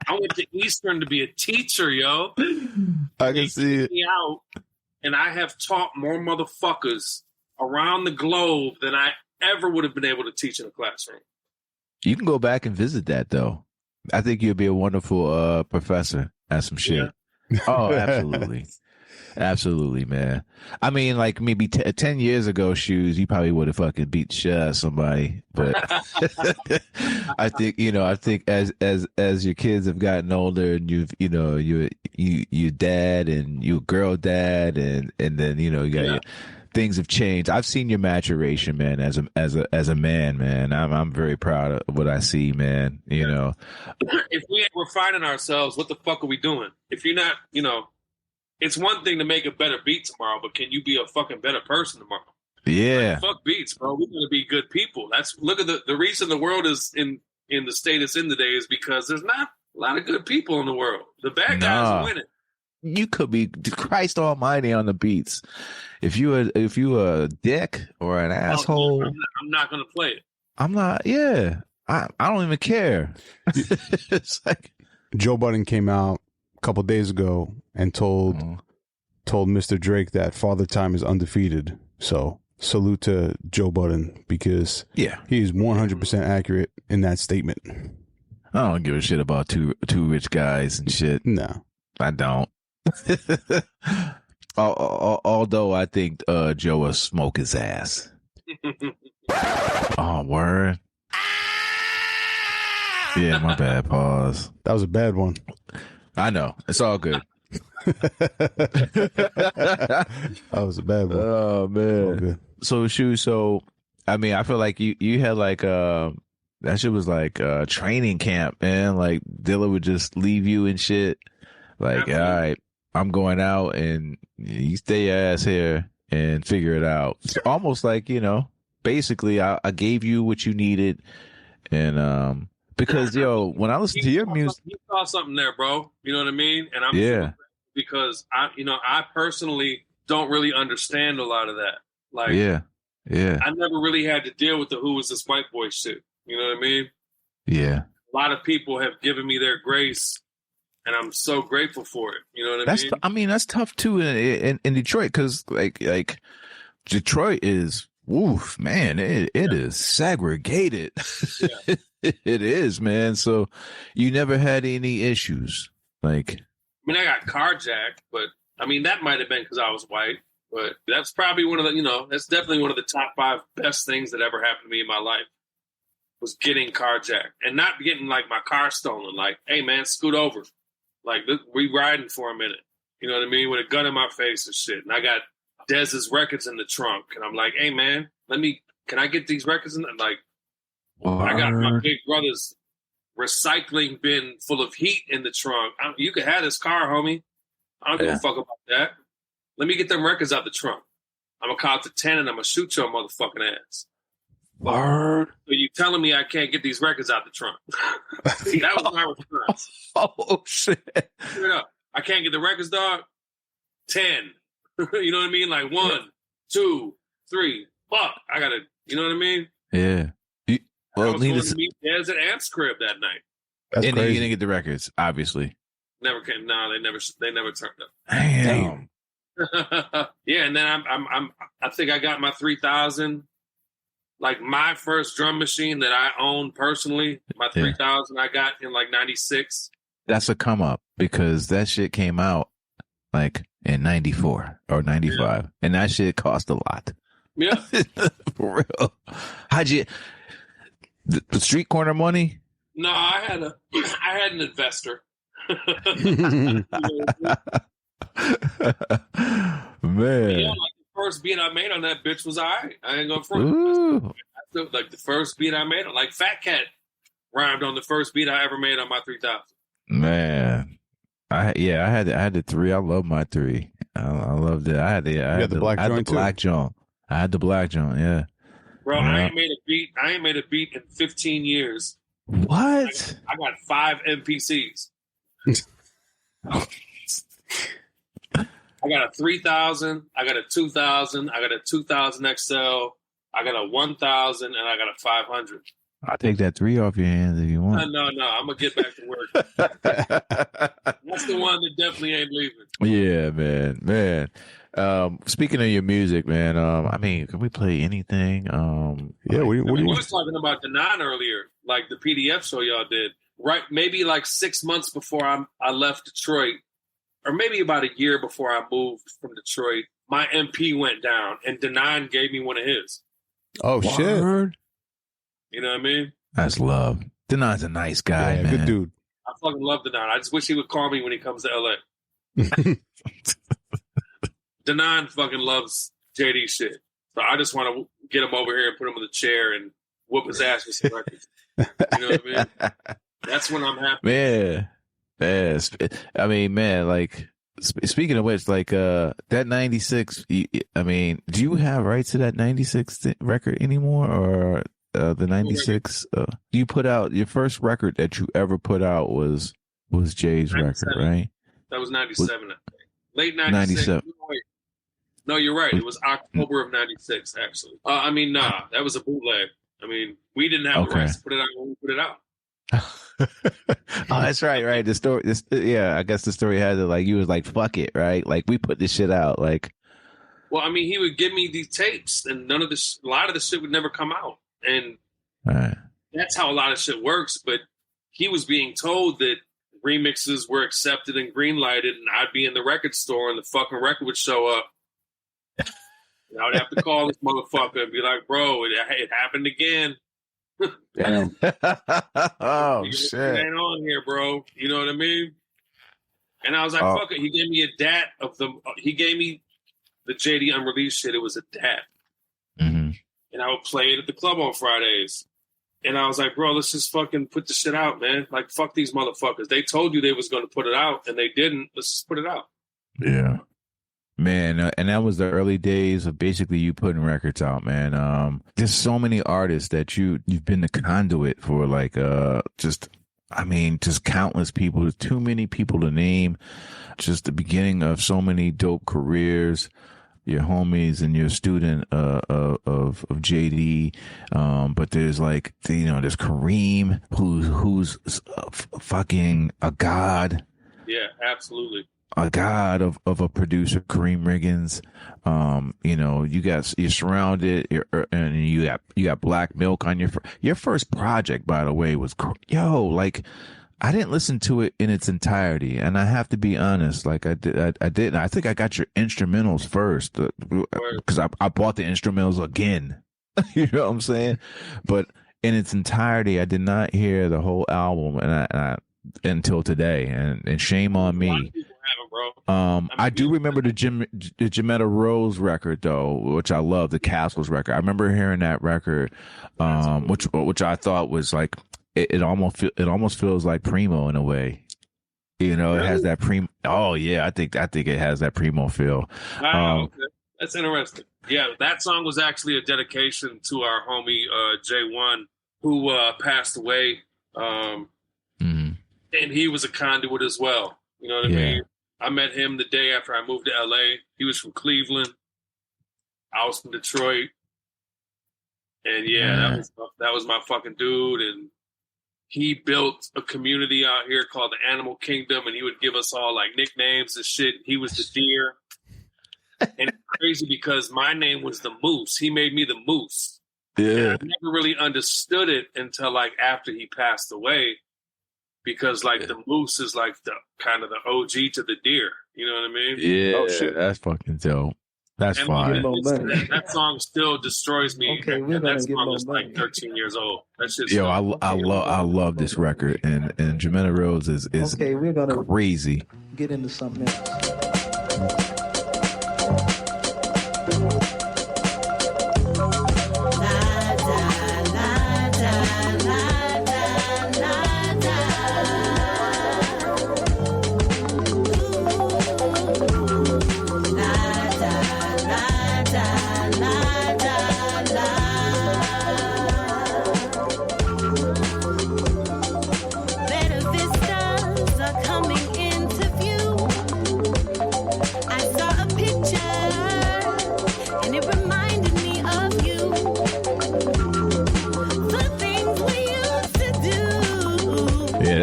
I went to Eastern to be a teacher, yo. I can see it. Me out, and I have taught more motherfuckers around the globe than I ever would have been able to teach in a classroom. You can go back and visit that, though. I think you'll be a wonderful professor at some shit. Yeah. Oh, absolutely. Absolutely, man. I mean, like maybe 10 years ago, Shoes, you probably would have fucking beat the shit out of somebody. But I think as your kids have gotten older and you dad and you girl dad and then you got things have changed. I've seen your maturation, man, as a man, man. I'm very proud of what I see, man. If we ain't refining ourselves, what the fuck are we doing? If you're not, it's one thing to make a better beat tomorrow, but can you be a fucking better person tomorrow? Yeah. Like, fuck beats, bro. We're gonna be good people. Look at the reason the world is in the state it's in today is because there's not a lot of good people in the world. The bad guys are winning. You could be Christ Almighty on the beats. If you a dick or an asshole, I'm not gonna play it. I'm not. Yeah, I don't even care. It's like Joe Budden came out a couple days ago and told Mr. Drake that Father Time is undefeated. So salute to Joe Budden because he is 100% accurate in that statement. I don't give a shit about two rich guys and shit. No, I don't. Although I think Joe will smoke his ass. Oh, word. Yeah, my bad. Pause. That was a bad one. I know. It's all good. That was a bad one. Oh man. All good. So I mean, I feel like you had like that shit was like training camp, man. Like Dilla would just leave you and shit. Like, all right, I'm going out and you stay your ass here and figure it out. It's almost like, basically I gave you what you needed. And because when I listen to your music, you saw something there, bro. You know what I mean? And I'm because I personally don't really understand a lot of that. Like, yeah. I never really had to deal with the who was this white boy shit. You know what I mean? Yeah. A lot of people have given me their grace, and I'm so grateful for it. You know what I mean? That's tough too in Detroit because like Detroit is, woof, man, it is segregated. Yeah. It is, man. So you never had any issues, like. I mean, I got carjacked, but I mean that might have been because I was white. But that's probably one of the, that's definitely one of the top 5 best things that ever happened to me in my life was getting carjacked and not getting like my car stolen. Like, hey man, scoot over. Like we riding for a minute. You know what I mean? With a gun in my face and shit. And I got Dez's records in the trunk, and I'm like, hey man, can I get these records in? Like, I got my big brother's recycling bin full of heat in the trunk. You could have this car, homie. I don't give a fuck about that. let me get them records out the trunk. I'm going to count to 10 and I'm going to shoot your motherfucking ass. Word. So you telling me I can't get these records out the trunk? That was my response. Oh, shit. I can't get the records, dog. 10. You know what I mean? Like 1, 2, 3. Fuck. I got to, you know what I mean? Yeah. I was going to meet Dez at Ant's crib that night. That's and crazy. you didn't get the records, obviously. Never came. No, they never turned up. Damn. Yeah, and then I think I got my 3000. Like my first drum machine that I owned personally, my 3000 I got in like 96. That's a come up because that shit came out like in 94 or 95. And that shit cost a lot. Yeah. For real. How'd you the street corner money? No, I had an investor. Man. Yeah, like the first beat I made on that bitch was I ain't gonna front. Like the first beat I made, like Fat Cat rhymed on the first beat I ever made on my 3000. Man, I had the 3. I love my 3. I loved it. I had the black joint. I had the black joint. Yeah, bro. I ain't made a beat in 15 years. What? I got 5 MPCs. I got a 3000. I got a 2000. I got a 2000 XL. I got a 1000, and I got a 500. I'll take that 3 off your hands if you want. No. I'm gonna get back to work. That's the one that definitely ain't leaving. Yeah, man. Speaking of your music, man. I mean, can we play anything? Yeah. What do you we was talking about the 9 earlier, like the PDF show y'all did, right? Maybe like 6 months before I left Detroit, or maybe about a year before I moved from Detroit. My MP went down, and Denon gave me one of his. Oh, shit. You know what I mean? That's love. Denon's a nice guy, man. Good dude. I fucking love Denon. I just wish he would call me when he comes to LA. Denon fucking loves JD shit. So I just want to get him over here and put him in the chair and whoop his ass with some records. You know what I mean? That's when I'm happy. Man. I mean, man, like, speaking of which, like, that 96, I mean, do you have rights to that 96 record anymore? Or the 96, you put out, your first record that you ever put out was Jay's record, right? That was 97, I think. Late 97. No, you're right. It was October of 96, actually. That was a bootleg. I mean, we didn't have the rights to put it out when we put it out. Oh, that's right. The story, I guess the story had it like you was like, fuck it, right? Like we put this shit out, like. Well, I mean, he would give me these tapes, and a lot of the shit would never come out, and that's how a lot of shit works. But he was being told that remixes were accepted and greenlighted, and I'd be in the record store, and the fucking record would show up. And I would have to call this motherfucker and be like, "Bro, it happened again." Damn. Oh shit! It ain't on here, bro. You know what I mean? And I was like, "Fuck it." He gave me a DAT of the. He gave me the JD unreleased shit. It was a DAT, and I would play it at the club on Fridays. And I was like, "Bro, let's just fucking put the shit out, man. Like, fuck these motherfuckers. They told you they was going to put it out, and they didn't. Let's just put it out." Yeah. Man, and that was the early days of basically you putting records out, man. There's so many artists that you've been the conduit for, like, just countless people. There's too many people to name. Just the beginning of so many dope careers. Your homies and your student of JD, but there's like, there's Kareem who's fucking a god. Yeah, absolutely. A god of a producer, Kareem Riggins. You're surrounded, and you got Black Milk on your first project, by the way, was like, I didn't listen to it in its entirety, and I have to be honest, like I didn't. I think I got your instrumentals first because I bought the instrumentals again. You know what I'm saying? But in its entirety, I did not hear the whole album, and I until today, and shame on me. I do remember the Jimetta Rose record though, which I love, the Castles record. I remember hearing that record, which I thought was like it almost feels like Primo in a way. You know, Really? it has that Oh yeah, I think it has that primo feel. Wow, okay. That's interesting. Yeah, that song was actually a dedication to our homie J1, who passed away. And he was a conduit as well. You know what I mean? I met him the day after I moved to LA. He was from Cleveland. I was from Detroit. And that was my fucking dude. And he built a community out here called the Animal Kingdom, and he would give us all like nicknames and shit. He was the deer. And it's crazy because my name was the Moose. He made me the Moose. Yeah. And I never really understood it until like after he passed away, because like the Moose is like the kind of the OG to the deer. You know what I mean? Yeah. Oh shit, that's fucking dope. That's fine. That song still destroys me. Okay, that song is like 13 years old. That shit's Yo, I love this record, and Jimena Rose is okay. We're gonna crazy. Get into something else.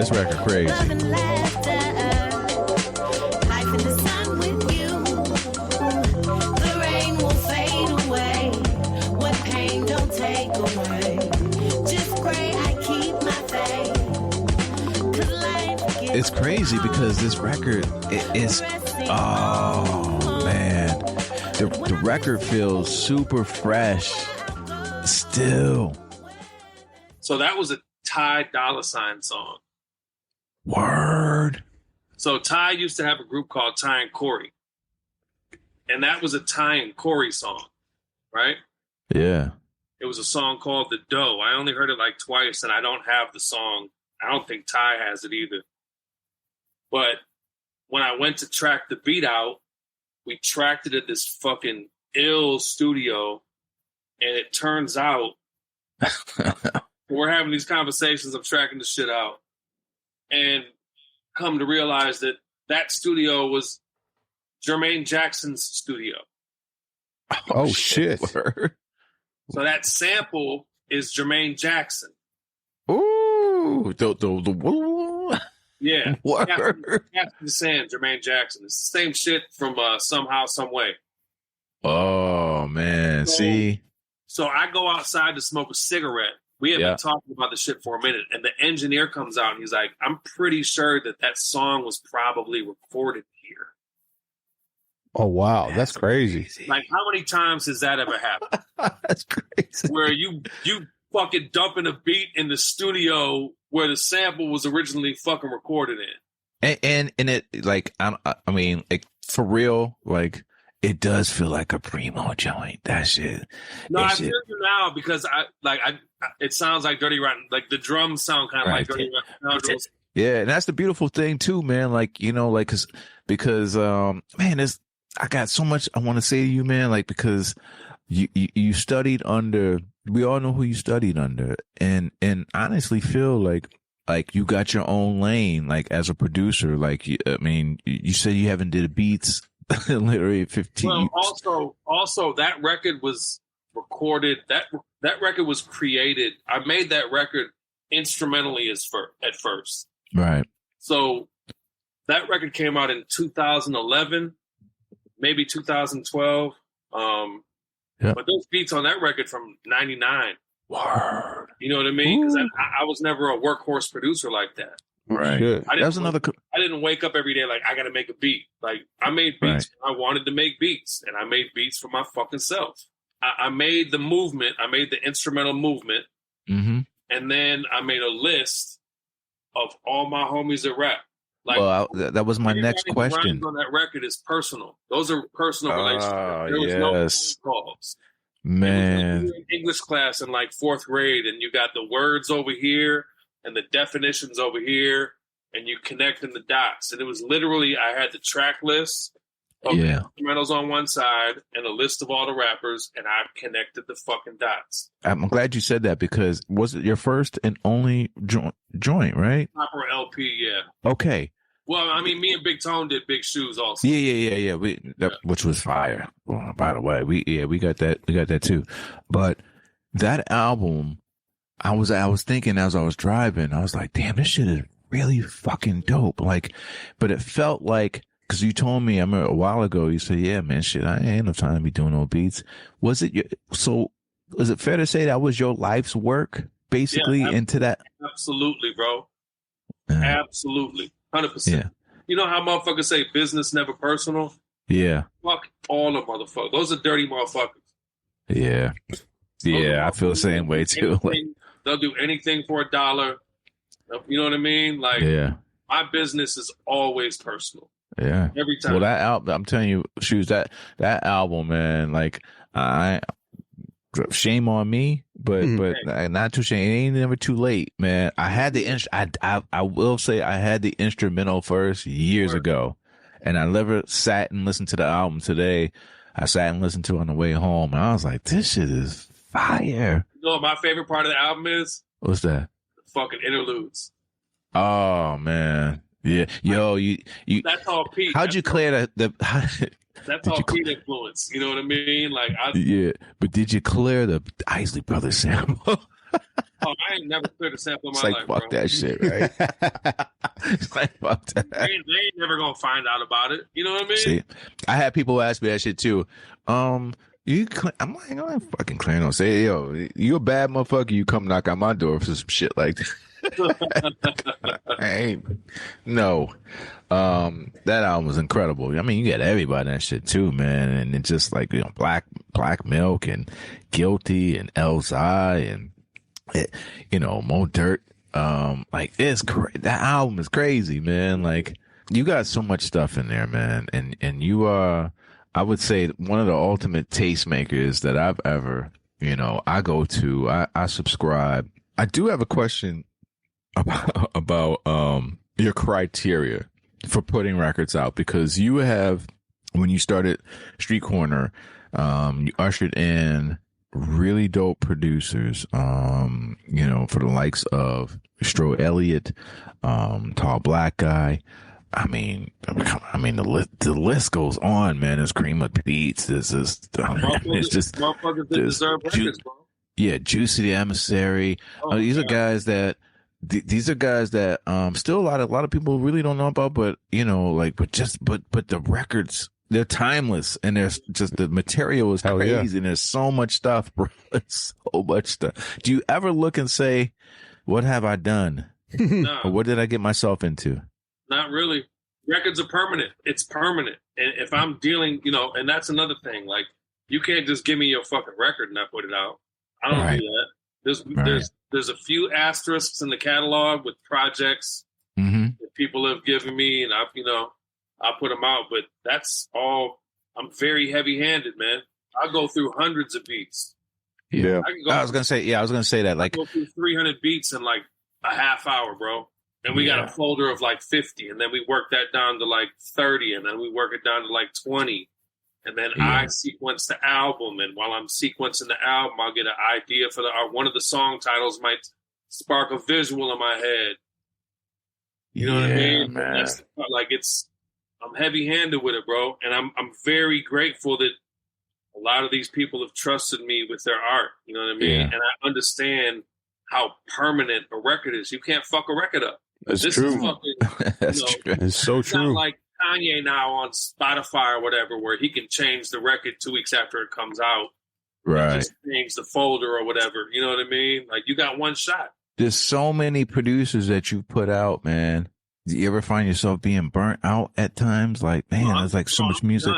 This record crazy. It's crazy because this record is oh man, the record feels super fresh still. So that was a Ty Dolla $ign song. Word. So Ty used to have a group called Ty and Corey. And that was a Ty and Corey song, right? Yeah. It was a song called The Dough. I only heard it like twice, and I don't have the song. I don't think Ty has it either. But when I went to track the beat out, we tracked it at this fucking ill studio, and it turns out we're having these conversations, I'm tracking the shit out, and come to realize that that studio was Jermaine Jackson's studio. Oh, shit. So that sample is Jermaine Jackson. Ooh. Yeah. Word. Captain Sand, Jermaine Jackson. It's the same shit from Somehow, Some Way. Oh, man. See? So I go outside to smoke a cigarette. We have been talking about the shit for a minute, and the engineer comes out and he's like, I'm pretty sure that song was probably recorded here. Oh, wow. That's crazy. Like, how many times has that ever happened? That's crazy. Where you fucking dumping a beat in the studio where the sample was originally fucking recorded in. And it, like, I mean, like, for real, like, it does feel like a primo joint. That shit. No, I feel you now because it sounds like Dirty Rotten. Like the drums sound kind of like Dirty Rotten. Yeah, and that's the beautiful thing too, man. Like, you know, like because man, I got so much I want to say to you, man. Like, because you studied under. We all know who you studied under, and honestly feel like you got your own lane. Like as a producer, like I mean, you said you haven't did beats. Literally 15 well, also that record was recorded. That record was created. I made that record instrumentally at first. Right. So that record came out in 2011, maybe 2012. But those beats on that record from 99. Word. You know what I mean? Because I was never a workhorse producer like that. Right. I didn't wake up every day like I got to make a beat. Like I made beats. When I wanted to make beats, and I made beats for my fucking self. I made the movement. I made the instrumental movement, and then I made a list of all my homies that rap. Like, well, that was my next question. On that record is personal. Those are personal relationships. There was no phone calls. Man, in English class in like 4th grade, and you got the words over here and the definitions over here, and you connecting the dots. And it was literally, I had the track list of the instrumentals on one side and a list of all the rappers, and I connected the fucking dots. I'm glad you said that, because was it your first and only joint, right? Proper LP, yeah. Okay. Well, I mean, me and Big Tone did Big Shoes also. Yeah. Which was fire. Well, by the way, we got that too. But that album, I was thinking as I was driving, I was like, damn, this shit is really fucking dope. Like, but it felt like, because you told me, I remember a while ago, you said, yeah, man, shit, I ain't no time to be doing no beats. Was it so is it fair to say that was your life's work, basically, into that? Absolutely, bro. Absolutely. 100%. Yeah. You know how motherfuckers say business never personal? Yeah. Fuck all the motherfuckers. Those are dirty motherfuckers. Yeah. Yeah, I feel the same way too. They'll do anything for $1. You know what I mean? Like, my business is always personal. Yeah. Every time. Well, that album, I'm telling you, Shoes, that album, man, like, shame on me, but not too shame. It ain't never too late, man. I had the I will say I had the instrumental first years ago, and I never sat and listened to the album today. I sat and listened to it on the way home, and I was like, this shit is fire. You know what my favorite part of the album is? What's that? The fucking interludes. Oh man, yeah, yo, you. That's all Pete. How'd you clear the That's all Pete influence. You know what I mean? Like, but did you clear the Isley Brothers sample? Oh, I ain't never cleared a sample in my life, fuck bro. that shit, right? It's like, fuck that. They ain't never gonna find out about it. You know what I mean? See, I had people ask me that shit too. I'm like, I ain't fucking clearing on. Say, yo, you a bad motherfucker. You come knock on my door for some shit like that. No. That album was incredible. I mean, you got everybody in that shit too, man. And it's just like, you know, Black Milk and Guilty and Elzai and Mo Dirt. Like, it's that album is crazy, man. Like, you got so much stuff in there, man. And you are, I would say, one of the ultimate tastemakers that I've ever, I go to. I subscribe. I do have a question about your criteria for putting records out, because you have, when you started Street Corner, you ushered in really dope producers, for the likes of Stro Elliott, Tall Black Guy. I mean, the list goes on, man. There's Cream of Beats. It's just motherfuckers that deserve records, bro. Yeah, Juicy the Emissary. These are guys that still a lot of people really don't know about, but but the records, they're timeless, and there's just, the material is crazy, and there's so much stuff, bro. It's so much stuff. Do you ever look and say, what have I done? No. Or what did I get myself into? Not really. Records are permanent. It's permanent. And if I'm dealing, and that's another thing. Like, you can't just give me your fucking record and I put it out. I don't do that. There's a few asterisks in the catalog with projects that people have given me, and I put them out. But that's all. I'm very heavy-handed, man. I go through hundreds of beats. Yeah, I was gonna say that. Like, I go through 300 beats in like a half hour, bro. And we got a folder of like 50, and then we work that down to like 30, and then we work it down to like 20. And then I sequence the album, and while I'm sequencing the album, I'll get an idea for one of the song titles might spark a visual in my head. You know what I mean? Man. That's like, I'm heavy-handed with it, bro. And I'm very grateful that a lot of these people have trusted me with their art. You know what I mean? Yeah. And I understand how permanent a record is. You can't fuck a record up. That's this true. Is fucking, That's true. It's so it's true. not like Kanye now on Spotify or whatever, where he can change the record 2 weeks after it comes out. Right. Just change the folder or whatever. You know what I mean? Like, you got one shot. There's so many producers that you put out, man. Do you ever find yourself being burnt out at times? Like, man, there's like so much music.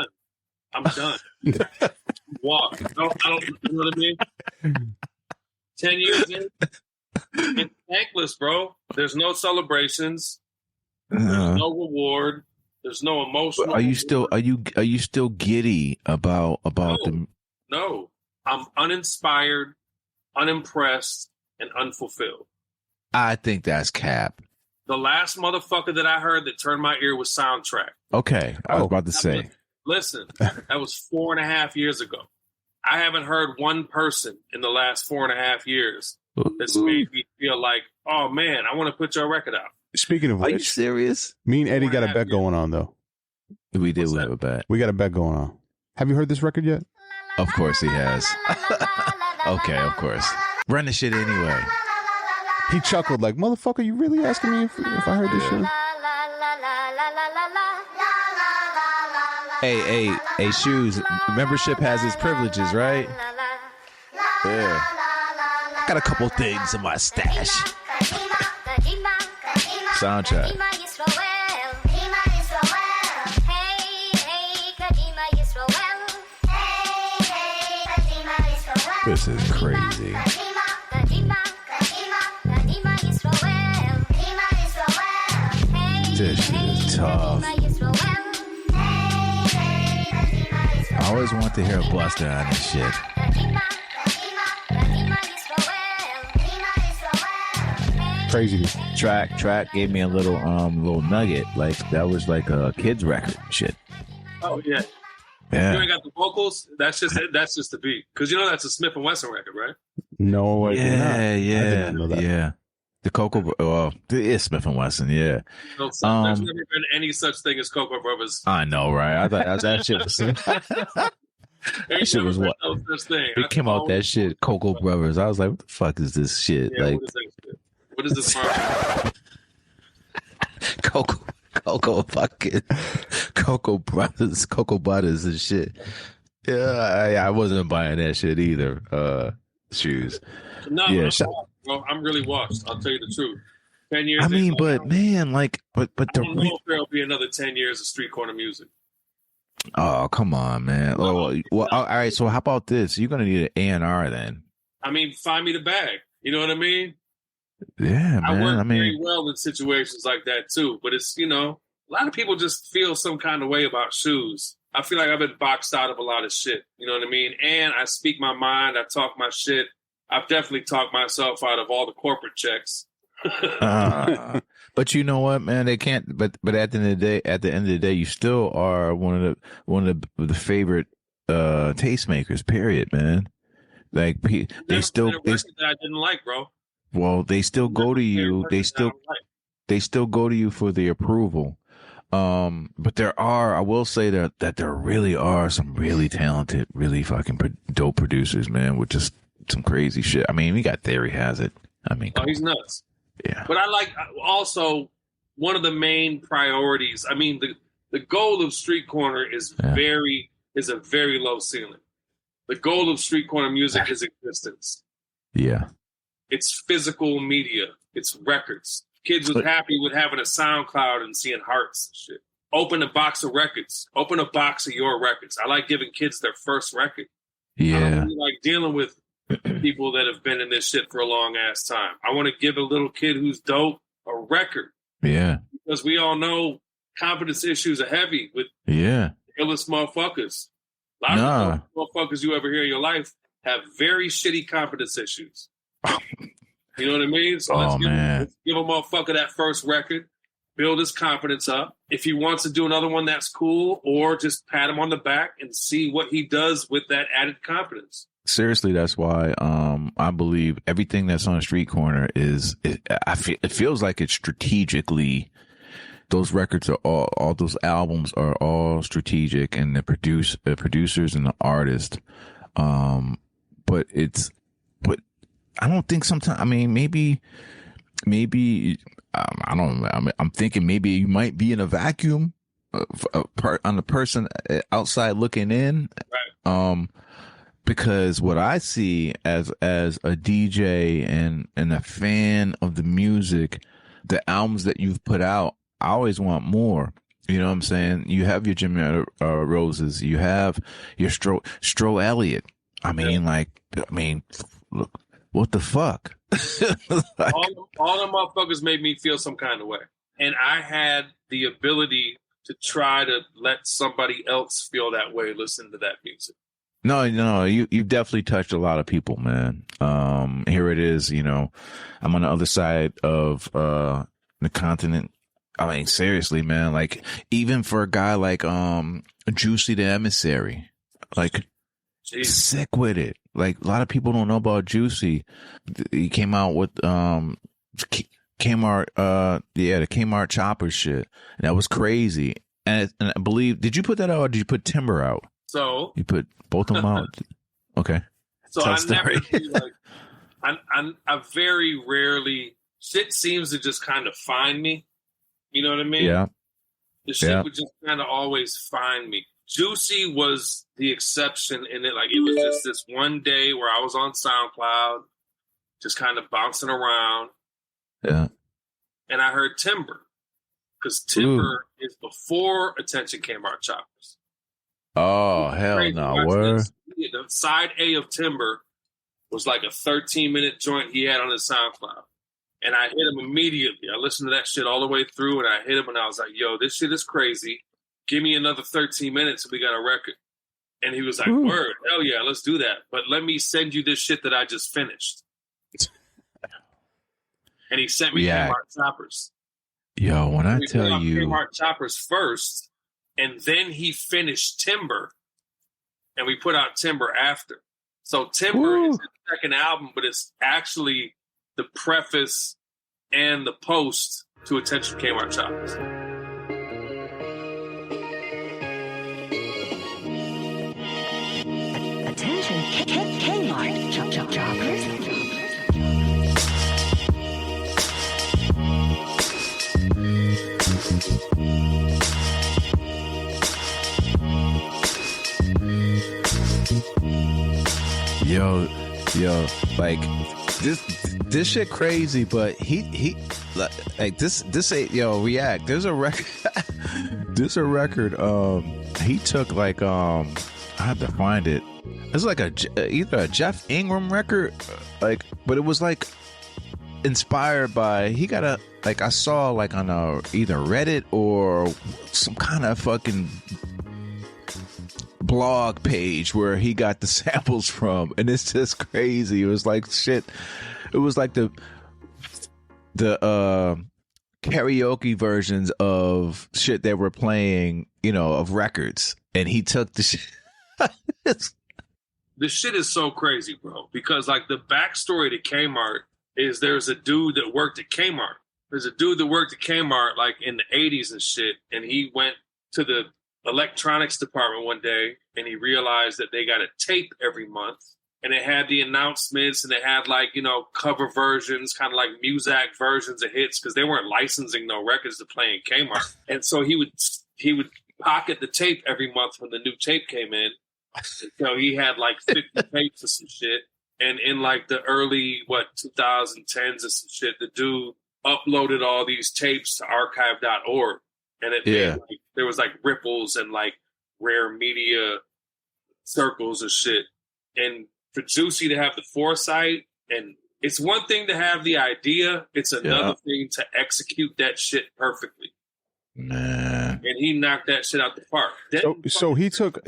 I'm done. Walk. I don't, you know what I mean? 10 years in, it's thankless, bro. There's no celebrations. There's no reward. There's no emotional. Are you still giddy about them? No, I'm uninspired, unimpressed, and unfulfilled. I think that's cap. The last motherfucker that I heard that turned my ear was Soundtrack. Okay, I was about to say. Listen, that was 4.5 years ago. I haven't heard one person in the last 4.5 years that's made me feel like, oh man, I want to put your record out. Speaking of which, are you serious? Me and Eddie got a bet going on though. We did have a bet. We got a bet going on. Have you heard this record yet? Of course he has. Okay, of course. Run the shit anyway. He chuckled like, motherfucker, you really asking me if I heard this shit? Hey, Shoes, membership has its privileges, right? Yeah. Got a couple things in my stash. Soundtrack. This is crazy. This shit is tough. I always want to hear a Buster on this shit. Crazy. Track gave me a little nugget. Like that was like a kid's record shit. Oh yeah. Yeah. You ain't got the vocals. That's just the beat. Because you know that's a Smith and Wesson record, right? No, I did not. I didn't know that. Yeah. The Cocoa, it is Smith and Wesson, yeah. No, there's never been any such thing as Cocoa Brothers. I know, right? I thought that shit was. That shit was what? No such thing. It came out that shit, Cocoa Brothers. I was like, what the fuck is this shit? Yeah, like, what is this? Cocoa Brothers, Cocoa Butters and shit. Yeah, I wasn't buying that shit either. Shoes. No, yeah, bro, I'm really washed. I'll tell you the truth. 10 years. I mean, but man, like, but I don't know if there'll be another 10 years of street corner music. Oh, come on, man. Oh, well, all right. So how about this? You're gonna need an A&R then. I mean, find me the bag. You know what I mean? Yeah, man. I work very well in situations like that too. But it's, you know, a lot of people just feel some kind of way about Shoes. I feel like I've been boxed out of a lot of shit. You know what I mean? And I speak my mind. I talk my shit. I've definitely talked myself out of all the corporate checks. But you know what, man? They can't. But at the end of the day, you still are one of the favorite tastemakers. Period, man. Like they still that I didn't like, bro. Well, they still go to you. They still go to you for the approval. But I will say that there really are some really talented, really fucking dope producers, man, with just some crazy shit. I mean, we got Theory Has It. I mean, he's nuts. Yeah. But I like also one of the main priorities. I mean, the goal of Street Corner is a very low ceiling. The goal of Street Corner music is existence. Yeah. It's physical media. It's records. Kids was happy with having a SoundCloud and seeing hearts and shit. Open a box of records. Open a box of your records. I like giving kids their first record. Yeah. I don't really like dealing with people that have been in this shit for a long ass time. I want to give a little kid who's dope a record. Yeah. Because we all know confidence issues are heavy with the illest motherfuckers. A lot of the motherfuckers you ever hear in your life have very shitty confidence issues. You know what I mean? So let's give a motherfucker that first record, build his confidence up. If he wants to do another one, that's cool. Or just pat him on the back and see what he does with that added confidence. Seriously, that's why I believe everything that's on Street Corner it feels like it's strategically. Those records are all those albums are all strategic, and the producers and the artists. But I don't think sometimes. I mean, maybe I don't know. I mean, I'm thinking maybe you might be in a vacuum on the person outside looking in. Right. Because what I see as a DJ and a fan of the music, the albums that you've put out, I always want more. You know what I'm saying? You have your Jimmy Roses, you have your Stro Elliott. Look, what the fuck? Like, all the motherfuckers made me feel some kind of way, and I had the ability to try to let somebody else feel that way. Listen to that music. No, you've definitely touched a lot of people, man. Here it is, I'm on the other side of the continent. I mean, seriously, man. Like, even for a guy like Juicy the Emissary, like, Jeez. sick with it. Like, a lot of people don't know about Juicy. He came out with Kmart, the Kmart Chopper shit. And that was crazy. And I believe, did you put that out or did you put Timber out? So you put both of them out. Okay. So I never like, I very rarely, shit seems to just kind of find me. You know what I mean? Yeah. The shit would just kind of always find me. Juicy was the exception in it. Like, it was just this one day where I was on SoundCloud, just kind of bouncing around. Yeah. And I heard Timber. Because Timber is before Attention Kmart Choppers. Oh, hell no. Word. The side A of Timber was like a 13-minute joint he had on his SoundCloud. And I hit him immediately. I listened to that shit all the way through, and I hit him, and I was like, yo, this shit is crazy. Give me another 13 minutes, and we got a record. And he was like, word, hell yeah, let's do that. But let me send you this shit that I just finished. And he sent me Kmart Choppers. Yo, when I tell you. Kmart Choppers first, and then he finished Timber, and we put out Timber after. So Timber is the second album, but it's actually the preface and the post to Attention Kmart Choppers. Attention Kmart Choppers. Yo, like this shit crazy, but he like this ain't, yo, React. There's a record. He took like I had to find it. It's like either a Jeff Ingram record, like, but it was like inspired by, he got a, like, I saw like on either Reddit or some kind of fucking blog page where he got the samples from, and it's just crazy. It was like shit. It was like the karaoke versions of shit they were playing, you know, of records, and he took the shit. This shit is so crazy, bro, because like the backstory to Kmart is there's a dude that worked at Kmart. There's a dude that worked at Kmart like in the 80s and shit, and he went to the electronics department one day, and he realized that they got a tape every month, and it had the announcements, and they had like, you know, cover versions, kind of like Muzak versions of hits, because they weren't licensing no records to play in Kmart. And so he would pocket the tape every month when the new tape came in. So he had like 50 tapes or some shit. And in like the early 2010s or some shit, the dude uploaded all these tapes to archive.org. And it made, like, there was like ripples and like rare media circles and shit. And for Juicy to have the foresight, and it's one thing to have the idea, it's another thing to execute that shit perfectly. Man. And he knocked that shit out the park. So he took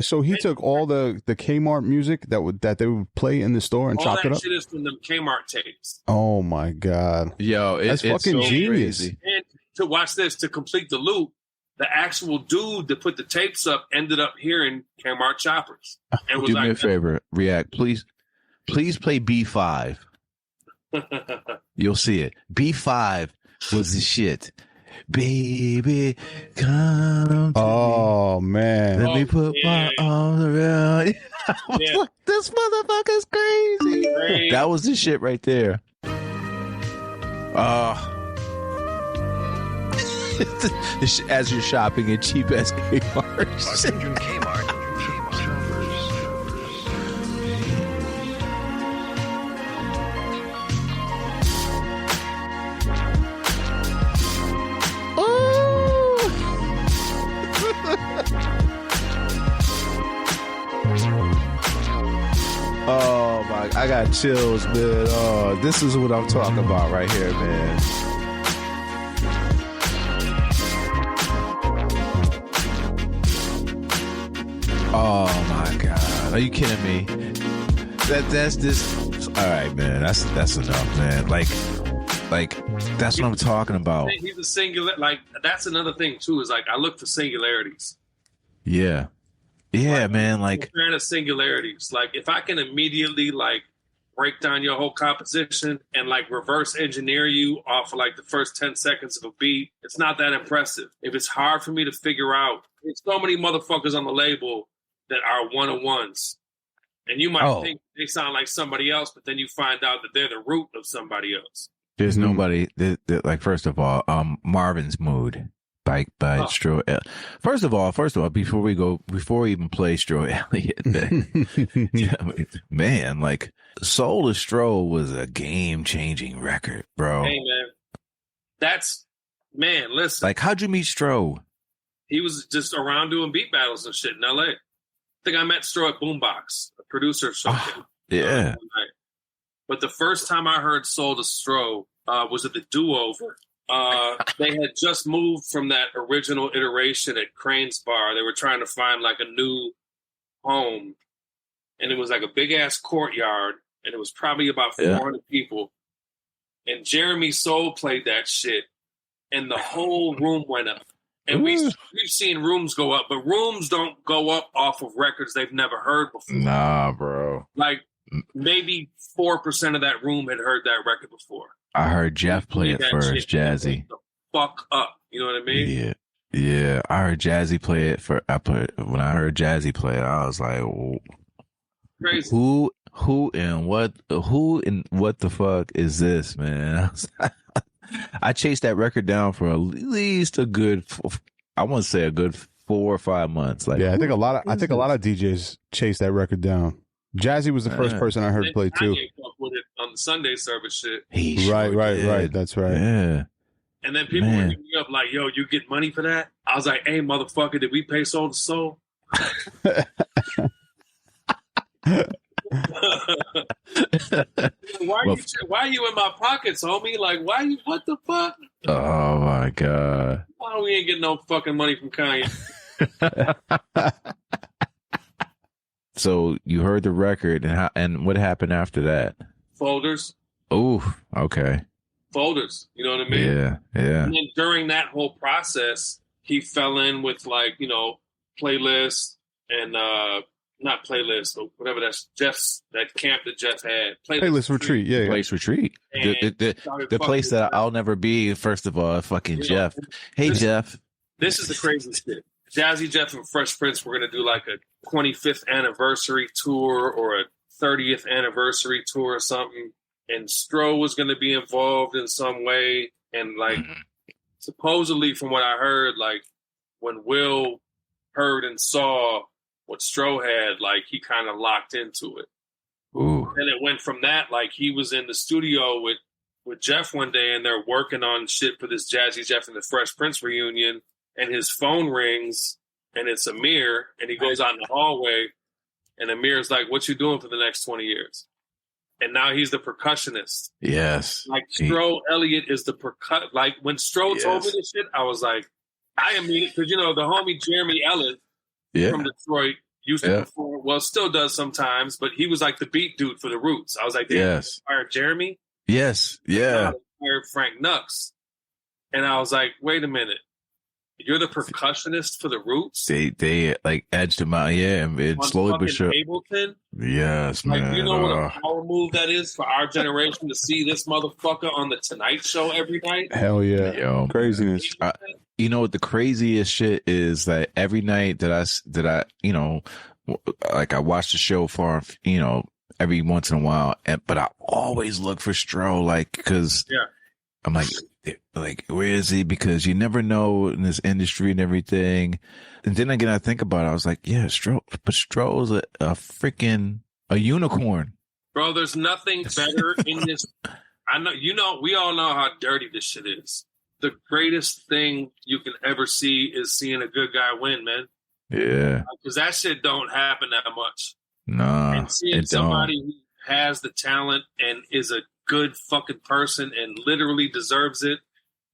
all the Kmart music that they would play in the store and chopped it up. All that shit is from them Kmart tapes. Oh my god, yo, that's fucking so genius. Crazy. And to watch this, to complete the loop, the actual dude that put the tapes up ended up hearing Kmart Choppers. And was Do me a favor, React, please play B5. You'll see it. B5 was the shit. Baby, come to me. Man. Let me put my arms around you. I was like, this motherfucker's crazy. That was the shit right there. As you're shopping at cheap ass Kmart. Oh my, I got chills, man. Oh, this is what I'm talking about right here, man. Oh my god, are you kidding me? That's this. All right, man. That's enough, man. Like That's what I'm talking about. He's a singular. Like that's another thing too. Is like I look for singularities. Yeah, man. Like I'm a fan of singularities. Like if I can immediately like break down your whole composition and like reverse engineer you off of like the first 10 seconds of a beat, it's not that impressive. If it's hard for me to figure out, there's so many motherfuckers on the label that are one-on-ones. And you might think they sound like somebody else, but then you find out that they're the root of somebody else. there's nobody that, like, first of all, Marvin's Mood by Stro. First of all, before we even play Stro Elliott, man, like Soul of Stro was a game-changing record, bro. Hey man, listen. Like, how'd you meet Stro? He was just around doing beat battles and shit in LA. I think I met Stro at Boombox, a producer of something. Yeah. But the first time I heard Soul to Stro was at the Do-Over. They had just moved from that original iteration at Crane's Bar. They were trying to find like a new home. And it was like a big ass courtyard. And it was probably about 400 people. And Jeremy Soule played that shit. And the whole room went up. And we've seen rooms go up, but rooms don't go up off of records they've never heard before. Nah, bro. Like maybe 4% of that room had heard that record before. I heard Jeff play it first, Jazzy. The fuck up, you know what I mean? Yeah. I heard Jazzy play it when I heard Jazzy play it, I was like, whoa. Crazy. Who and what the fuck is this, man? I chased that record down for at least a good, I want to say a good 4 or 5 months. Like, yeah, I think a lot of DJs chased that record down. Jazzy was the first person I heard play too. With it on the Sunday service shit. Right. That's right. Yeah. And then people were hitting me up like, "Yo, you get money for that?" I was like, "Hey, motherfucker, did we pay Soul to Soul?" Why are you in my pockets, homie? Like, what the fuck? Oh my God. Why we ain't getting no fucking money from Kanye? So you heard the record, and what happened after that? Folders. Oh, okay. Folders. You know what I mean? Yeah. And then during that whole process, he fell in with Playlist and not Playlist, but whatever that camp that Jeff had. Playlist Retreat. Yeah. Place Retreat. The place that I'll never be. First of all, fucking Jeff. Hey, Jeff. This is the craziest shit. Jazzy Jeff and Fresh Prince were going to do like a 25th anniversary tour or a 30th anniversary tour or something. And Stro was going to be involved in some way. And supposedly from what I heard, like when Will heard and saw what Stro had, like he kind of locked into it. Ooh. And it went from that, like he was in the studio with Jeff one day and they're working on shit for this Jazzy Jeff and the Fresh Prince reunion. And his phone rings, and it's Amir, and he goes out in the hallway, and Amir's like, "What you doing for the next 20 years?" And now he's the percussionist. Yes. Like, Stro Elliott is the Like, when Stro told me this shit, I was like, I immediately, because, the homie Jeremy Ellis from Detroit used to perform, well, still does sometimes, but he was like the beat dude for the Roots. I was like, yes. Hired Jeremy? Yes. Yeah. Hired Frank Nux. And I was like, wait a minute. You're the percussionist for the Roots? They like edged him out, and slowly but surely. Ableton? Yes, man. You know what a power move that is for our generation to see this motherfucker on the Tonight Show every night? Hell yeah. Yo. Craziness. You know what the craziest shit is that every night that I like I watch the show for, every once in a while, but I always look for Stro, like, because I'm like, where is he? Because you never know in this industry and everything. And then again, I think about it. I was like, yeah, Stro's a freaking unicorn. Bro, there's nothing better in this. I know, we all know how dirty this shit is. The greatest thing you can ever see is seeing a good guy win, man. Yeah. Because that shit don't happen that much. Nah. And seeing somebody who has the talent and is a good fucking person and literally deserves it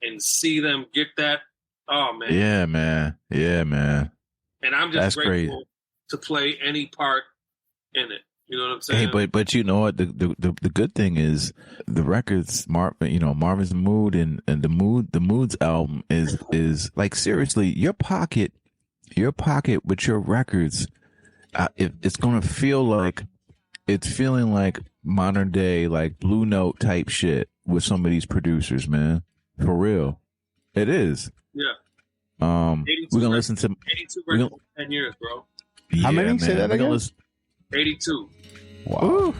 and see them get that. Oh, man. Yeah, man. And I'm just grateful to play any part in it. You know what I'm saying? Hey, but you know what? The good thing is the records, Marvin's the Mood and the Moods album is like, seriously, your pocket with your records, it's gonna feel like it's feeling like modern day, like Blue Note type shit with some of these producers, man. For real, it is. Yeah. We're gonna listen to 82 versions in 10 years, bro. Yeah, How many? man. Say that We're gonna again? 82. Wow. Ooh.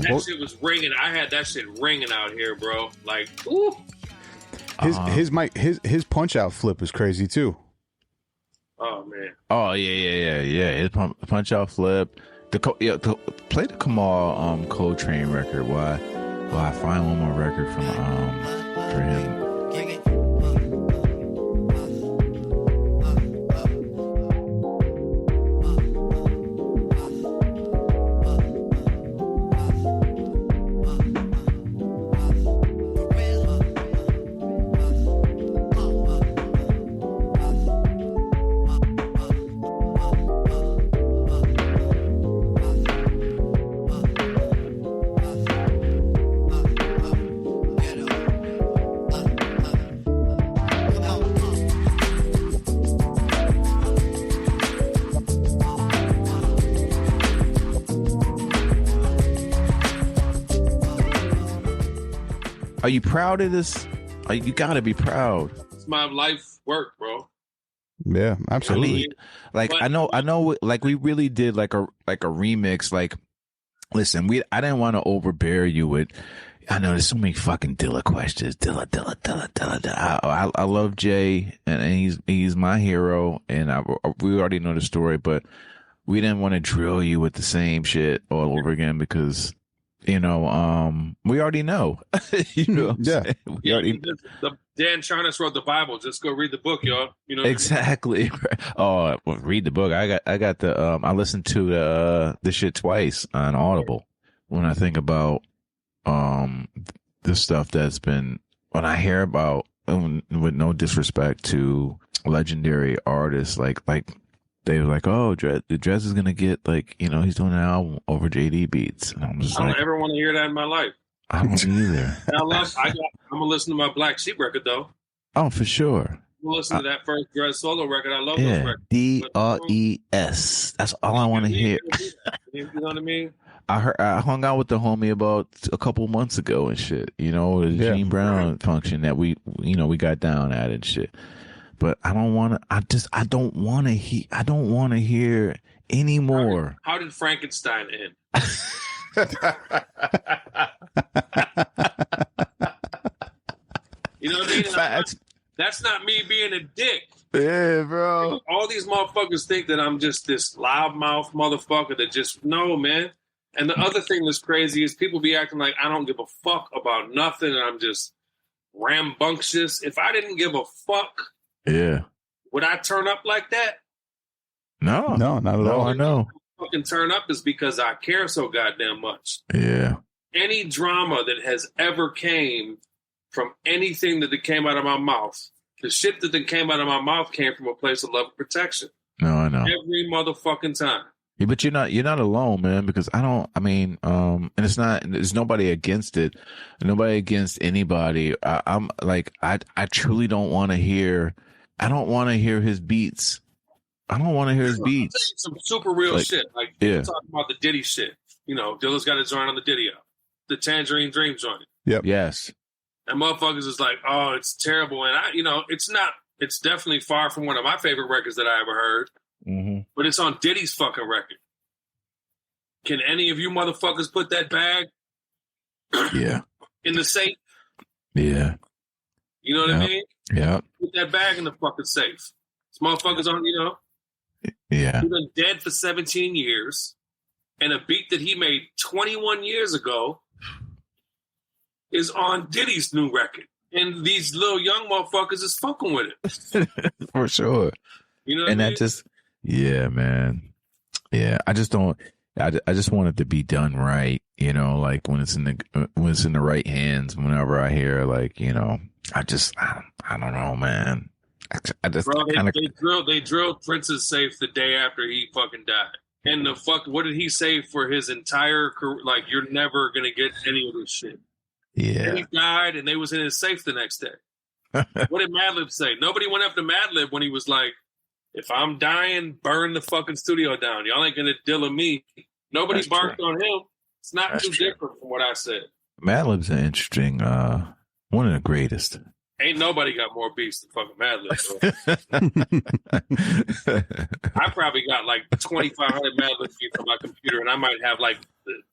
That shit was ringing. I had that shit ringing out here, bro. Like, ooh. His punch out flip is crazy too. Oh man. Oh yeah. His punch out flip. Play the Kamal Coltrane record. Why I find one more record from for him. Are you proud of this? You gotta be proud. It's my life work, bro. Yeah, absolutely. I know, like we really did like a remix. Like, listen, I didn't want to overbear you with. I know there's so many fucking Dilla questions. Dilla. I love Jay, and he's my hero, and we already know the story, but we didn't want to drill you with the same shit all over again because, we already know. Yeah. We already. Dan Charnas wrote the Bible. Just go read the book, y'all. You know Exactly. Oh, well, read the book. I got the I listened to the shit twice on Audible when I think about the stuff that's been, when I hear about, with no disrespect to legendary artists, like they were like, oh, Dres is gonna get, like, he's doing an album over JD beats, and I'm just I don't ever want to hear that in my life. I don't either. I'm gonna listen to my Black Sheep record though. Oh, for sure. I'm gonna listen to that first Dres solo record. I love those Yeah, records. DRES. That's all I want to hear. You know what I mean? I hung out with the homie about a couple months ago and shit. The Gene Brown function that we got down at and shit. But I don't want to. I don't want to hear any more. How did Frankenstein end? You know what I mean? Facts. That's not me being a dick. Yeah, bro. All these motherfuckers think that I'm just this loudmouth motherfucker that just, no, man. And the other thing that's crazy is people be acting like I don't give a fuck about nothing and I'm just rambunctious. If I didn't give a fuck, yeah, would I turn up like that? No, not at all. I know. Fucking turn up is because I care so goddamn much. Yeah. Any drama that has ever came from anything that came out of my mouth, the shit that came out of my mouth came from a place of love and protection. No, I know. Every motherfucking time. Yeah, but you're not alone, man, because and there's nobody against it. Nobody against anybody. I'm like, I truly don't want to hear, I don't want to hear his beats. I don't want to hear his beats. I'll tell you some super real shit. Like, yeah. Talking about the Diddy shit. Dilla's got a joint on the Diddy album. The Tangerine Dream joint. Yep. Yes. And motherfuckers is like, oh, it's terrible. And it's definitely far from one of my favorite records that I ever heard. Mm-hmm. But it's on Diddy's fucking record. Can any of you motherfuckers put that bag yeah. in the safe? Yeah. You know what I mean? Yeah. Put that bag in the fucking safe. This motherfuckers on, Yeah. He's been dead for 17 years. and a beat that he made 21 years ago is on Diddy's new record. And these little young motherfuckers is fucking with it. For sure. You know what and I mean? that just, yeah, man. Yeah, I just don't. I just want it to be done right. You know, like when it's in the right hands. Whenever I hear, like, you know, I don't know, man. I just Bro, kinda... they drilled Prince's safe the day after he fucking died. And what did he say for his entire career? Like, you're never gonna get any of this shit. Yeah. And he died, and they was in his safe the next day. What did Madlib say? Nobody went up to Madlib when he was like, "If I'm dying, burn the fucking studio down. Y'all ain't gonna deal with me." Nobody That's barked true. on him. It's not That's too true. different from what I said. Madlib's an interesting, one of the greatest. Ain't nobody got more beats than fucking Madlib, bro. I probably got like 2,500 Madlib beats on my computer, and I might have like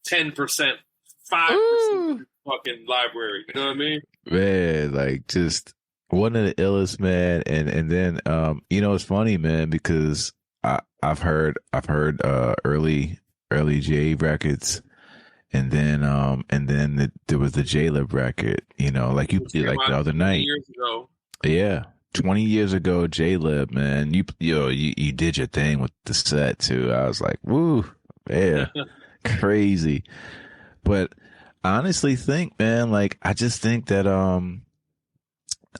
10%, 5% fucking library. You know what I mean? Man, like, just one of the illest, man. And then, you know, it's funny, man, because I've heard early J records, and then there was the J-Lib record, you know, like you did, like the other night. Years ago. Yeah. 20 years ago, J-Lib, man, you did your thing with the set too. I was like, woo, man, crazy. But I honestly think, man, like, I just think that,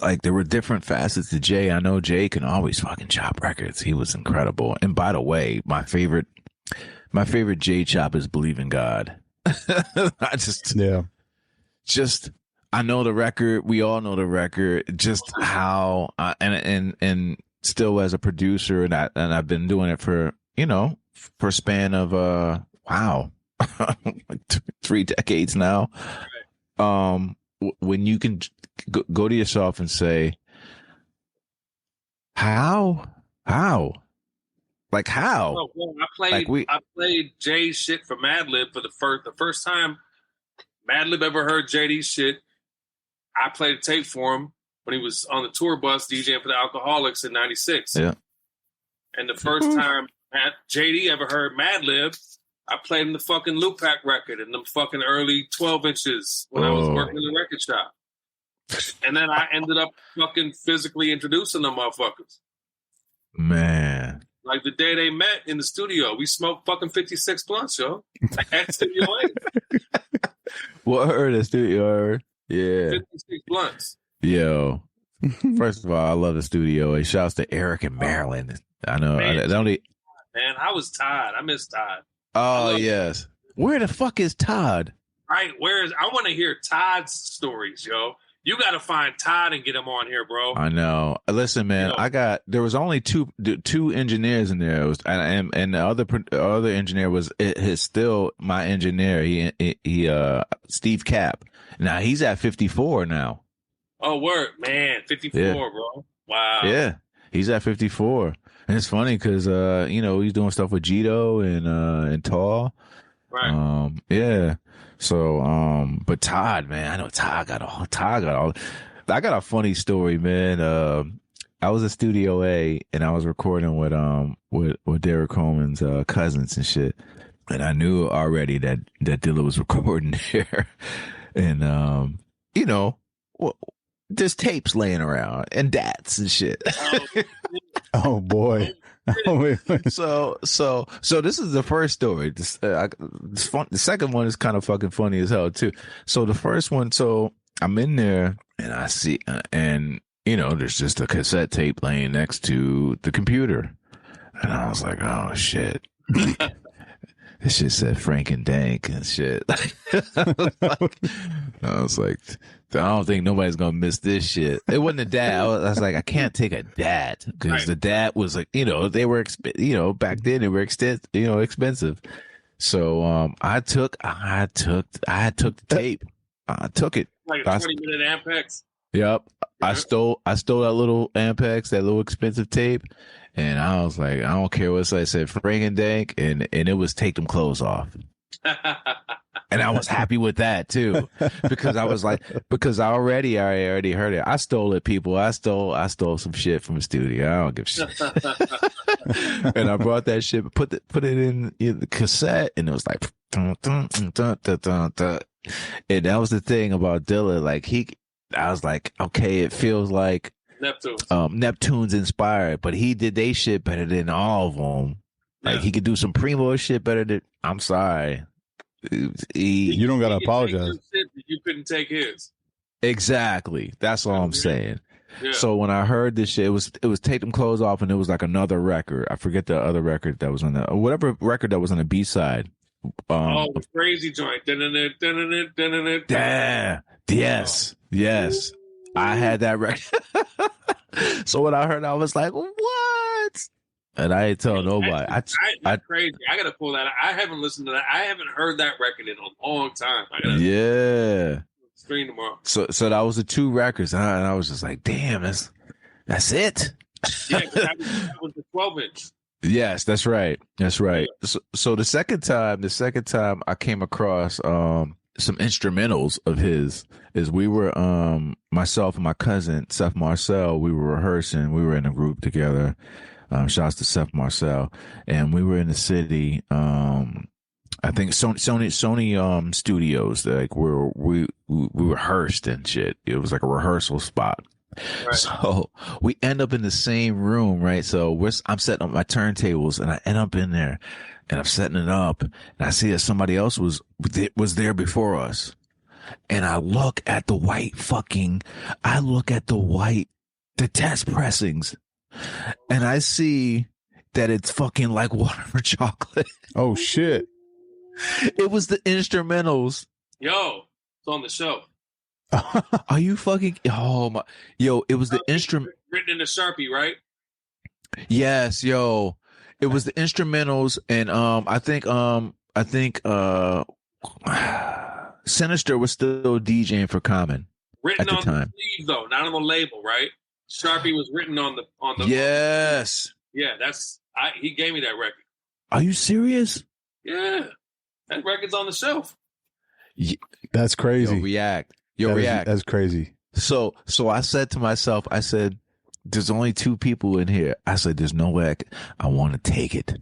like, there were different facets to Jay. I know Jay can always fucking chop records. He was incredible. And by the way, my favorite Jay chop is Believe in God. I know the record. We all know the record. Just how, and still as a producer, and I've been doing it for, you know, for a span of, wow, like 3 decades now. When you can go to yourself and say, how? Like, how? Oh, well, I played Jay's shit for Madlib for the first time Madlib ever heard JD's shit. I played a tape for him when he was on the tour bus DJing for the Alcoholics in '96. Yeah. And the first time JD ever heard Madlib, I played him the fucking Lupac record and them fucking early 12 inches when I was working in the record shop. And then I ended up fucking physically introducing them motherfuckers. Man. Like the day they met in the studio, we smoked fucking 56 blunts, yo. At Studio A. What heard at Studio A? Yeah. 56 blunts. Yo. First of all, I love the Studio A. Shouts to Eric and Maryland. I know. Man, I was Todd. I miss Todd. Oh, yes. Where the fuck is Todd? Right, I want to hear Todd's stories, yo. You got to find Todd and get him on here, bro. I know. Listen, man, there was only two engineers in there. It was, and the other engineer was still my engineer. He Steve Cap. Now he's at 54 now. Oh, word, man, 54, yeah. Bro. Wow. Yeah, he's at 54, and it's funny because you know, he's doing stuff with Gito and Tall. Right. Yeah. So, but Todd, man, I know Todd got all. I got a funny story, man. I was at Studio A and I was recording with Derek Coleman's cousins and shit, and I knew already that Dilla was recording there, and you know, there's tapes laying around and dats and shit. Oh boy. So this is the first story. The second one is kind of fucking funny as hell too. So the first one, so I'm in there and I see, and you know, there's just a cassette tape laying next to the computer, and I was like, oh shit. This shit said Frank and Dank and shit. I was like, I don't think nobody's gonna miss this shit. It wasn't a DAT. I was like, I can't take a DAT because the DAT was like, you know, they were, back then they were expensive. So I took the tape. I took it. Like a 20-minute Ampex. Yep. Yeah. I stole that little Ampex, that little expensive tape, and I was like, I don't care what it said. It said Frank and Dank, and it was Take Them Clothes Off. And I was happy with that too, because I was like, because I already heard it. I stole it, people. I stole some shit from the studio. I don't give a shit. And I brought that shit, put it in the cassette, and it was like, dun, dun, dun, dun, dun, dun. And that was the thing about Dilla. Like I was like, okay, it feels like Neptune's inspired, but he did they shit better than all of them. Like he could do some Primo shit better than. I'm sorry. You don't gotta apologize. You couldn't take his. Exactly. That's all I'm saying. Yeah. So when I heard this shit, it was Take Them Clothes Off, and it was like another record. I forget the other record that was on the whatever record that was on the B-side. The crazy joint. Yeah. Yes. Yes. I had that record. So when I heard, I was like, what? And I ain't tell nobody. I crazy. I gotta pull that out. I haven't listened to that. I haven't heard that record in a long time. Yeah. Stream tomorrow. So that was the two records, and I was just like, damn, that's it. Yeah, that was the 12-inch. Yes, that's right. That's right. So the second time I came across some instrumentals of his is we were myself and my cousin Seth Marcel, we were rehearsing. We were in a group together. Shouts to Seth Marcel, and we were in the city. I think Sony studios, like we rehearsed and shit. It was like a rehearsal spot. Right. So we end up in the same room, right? So I'm setting up my turntables, and I end up in there, and I'm setting it up, and I see that somebody else was there before us, and I look at the test pressings. And I see that it's fucking like Water for Chocolate. Oh, shit. It was the instrumentals. Yo, it's on the show. Are you fucking... Oh, my... Yo, it was the instrument... Written in a Sharpie, right? Yes, yo. It was the instrumentals, and I think Sinister was still DJing for Common written at the on time. The sleeve, though, not on the label, right? Sharpie was written on the. Yes. Yeah, he gave me that record. Are you serious? Yeah, that record's on the shelf. Yeah, that's crazy. Yo, react. That's crazy. So I said to myself, I said, there's only two people in here. I said, there's no way I want to take it.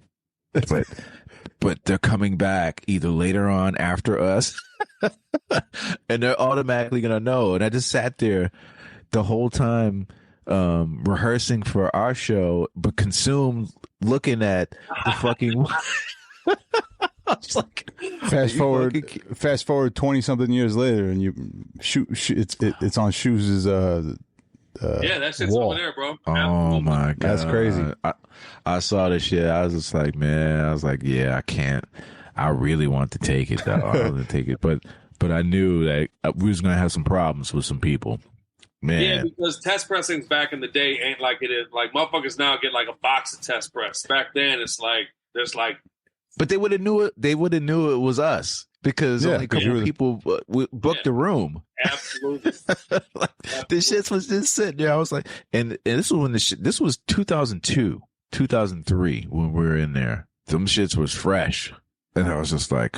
But they're coming back either later on after us and they're automatically going to know. And I just sat there the whole time rehearsing for our show, but consumed looking at the fucking... I was like, fast forward 20 something years later, and you it's on Shoes' yeah, that shit's wall. over there, bro. Oh my god, that's crazy. I saw this shit. I was just like, man. I was like, yeah, I can't. I really want to take it though. I want to take it, but I knew that we was gonna have some problems with some people. Man. Yeah, because test pressings back in the day ain't like it is. Like motherfuckers now get like a box of test press. Back then, it's like there's like. But they would have knew it. They would have knew it was us because only a couple people booked the room. Absolutely. The shit was just sitting there. I was like, and this was when this was 2002, 2003 when we were in there. Them shits was fresh, and I was just like,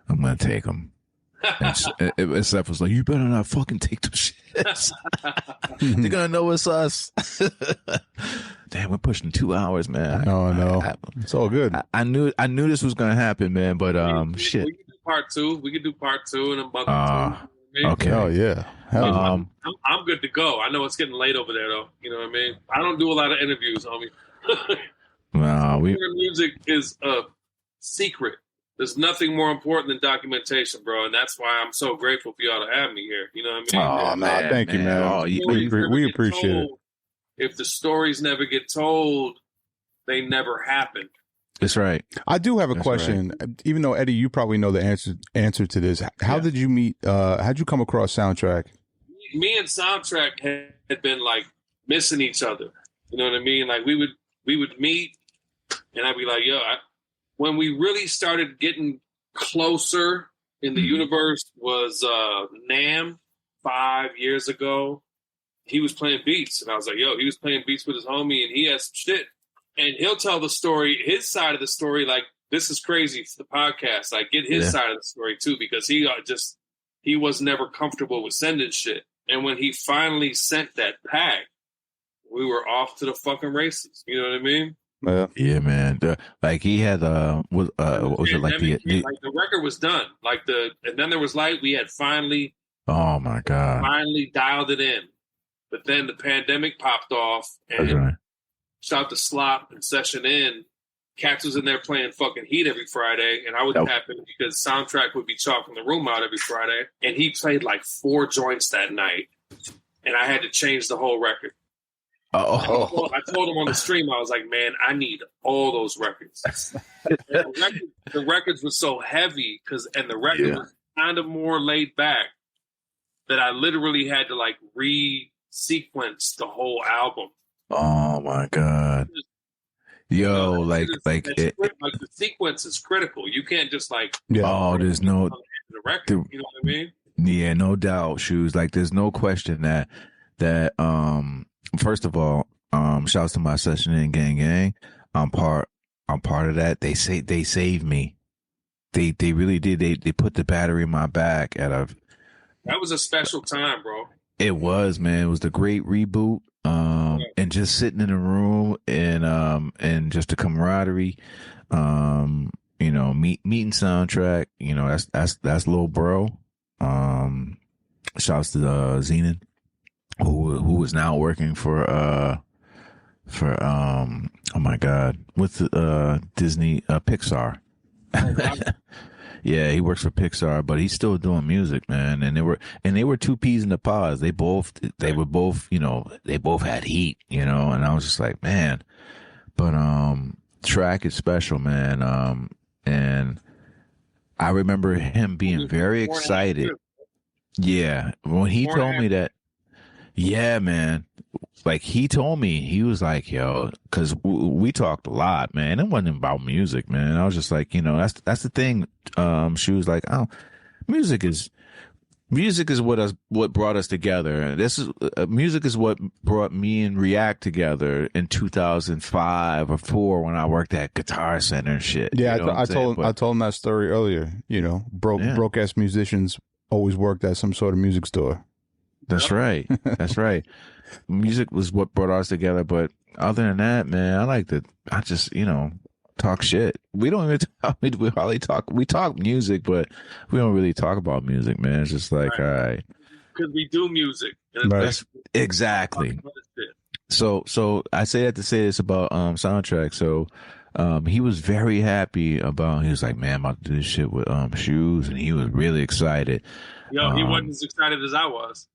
I'm gonna take them. And Seth was like, you better not fucking take them shits. They're gonna know it's us. Damn, we're pushing 2 hours, man. Oh no, it's all good. I knew this was gonna happen, man. But shit. We can do part two. We can do part two in a month or two. Okay. Oh yeah. I'm good to go. I know it's getting late over there, though. You know what I mean? I don't do a lot of interviews, homie. Music is a secret. There's nothing more important than documentation, bro, and that's why I'm so grateful for y'all to have me here. You know what I mean? Oh, man, thank you, man. Oh, we appreciate it. If the stories never get told, they never happen. That's right. I do have a question. Right. Even though, Eddie, you probably know the answer to this. How did you meet? How'd you come across Soundtrack? Me and Soundtrack had been like missing each other. You know what I mean? Like we would meet, and I'd be like, yo. When we really started getting closer in the universe was Nam 5 years ago. He was playing beats, and I was like, yo, he was playing beats with his homie, and he has some shit. And he'll tell the story, his side of the story, like this is crazy for the podcast. Like, get his side of the story too, because he was never comfortable with sending shit. And when he finally sent that pack, we were off to the fucking races. You know what I mean? Yeah, man. Like he had what was it like the record was done. And then there was like we had finally. Oh my God! Finally dialed it in, but then the pandemic popped off, and shout to Slop and Session In. Cats was in there playing fucking Heat every Friday, and I would tap in because Soundtrack would be chalking the room out every Friday, and he played like 4 joints that night, and I had to change the whole record. Oh, I told him on the stream, I was like, man, I need all those records. The records were so heavy and the record was kind of more laid back that I literally had to like re-sequence the whole album. Oh my God. Yo, the sequence is critical. You can't just like there's no the record. You know what I mean? Yeah, no doubt, Shoes. Like there's no question that first of all, shouts to my Session In gang. I'm part of that. They saved me. They really did. They put the battery in my back that was a special time, bro. It was, man. It was the great reboot. And just sitting in a room and just the camaraderie, you know, meeting Soundtrack, you know, that's Lil Bro. Shouts to Zenon, who is now working for oh my God, with Disney Pixar. Yeah, he works for Pixar, but he's still doing music, man. And they were two peas in the pods. They were both, you know, they both had heat, you know, and I was just like, man. But Track is special, man. And I remember him being very excited. Yeah, when he told me that, yeah, man. Like he told me, he was like, yo, because we talked a lot, man. It wasn't about music, man. I was just like, you know, that's the thing. She was like, oh, music is what brought us together. Music is what brought me and React together in 2005 or 4 when I worked at Guitar Center and shit. Yeah, you know I told him that story earlier. You know, broke ass musicians always worked at some sort of music store. That's right. That's right. Music was what brought us together, but other than that, man, I just, you know, talk shit. We don't even we talk music, but we don't really talk about music, man. It's just like, all right. Because we do music. Exactly. So I say that to say this about Soundtrack. So he was very happy he was like, man, I'm about to do this shit with Shoes, and he was really excited. Yo, he wasn't as excited as I was.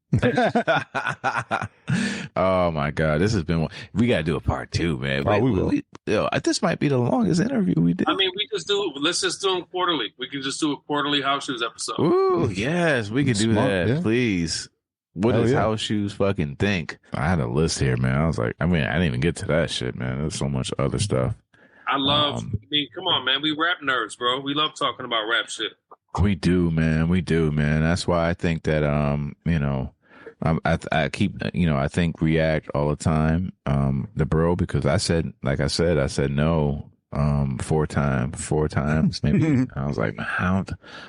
Oh my God, this has been we gotta do a part 2, man. We will. This might be the longest interview we did. I mean, let's just do them quarterly. We can just do a quarterly House Shoes episode. Ooh, yes, we can do that, please. What does House Shoes fucking think? I had a list here, man. I was like, I didn't even get to that shit, man. There's so much other stuff. I come on, man. We rap nerds, bro. We love talking about rap shit. We do, man. That's why I think that, you know, I keep, you know, I think React all the time, the bro, because I said no, 4 times, maybe. I was like, I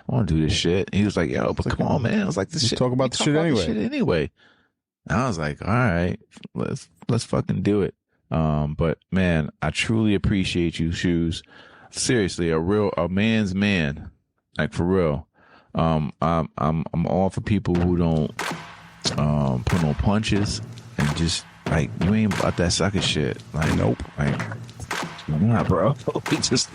want to do this shit. He was like, yo, but come on, man. I was like, this shit. Talk about the shit anyway. And I was like, all right, let's fucking do it. But man, I truly appreciate you, Shoes. Seriously, a man's man, like for real. I'm all for people who don't put no punches and just like you ain't about that sucker shit. Like nope. Like nah, bro. We just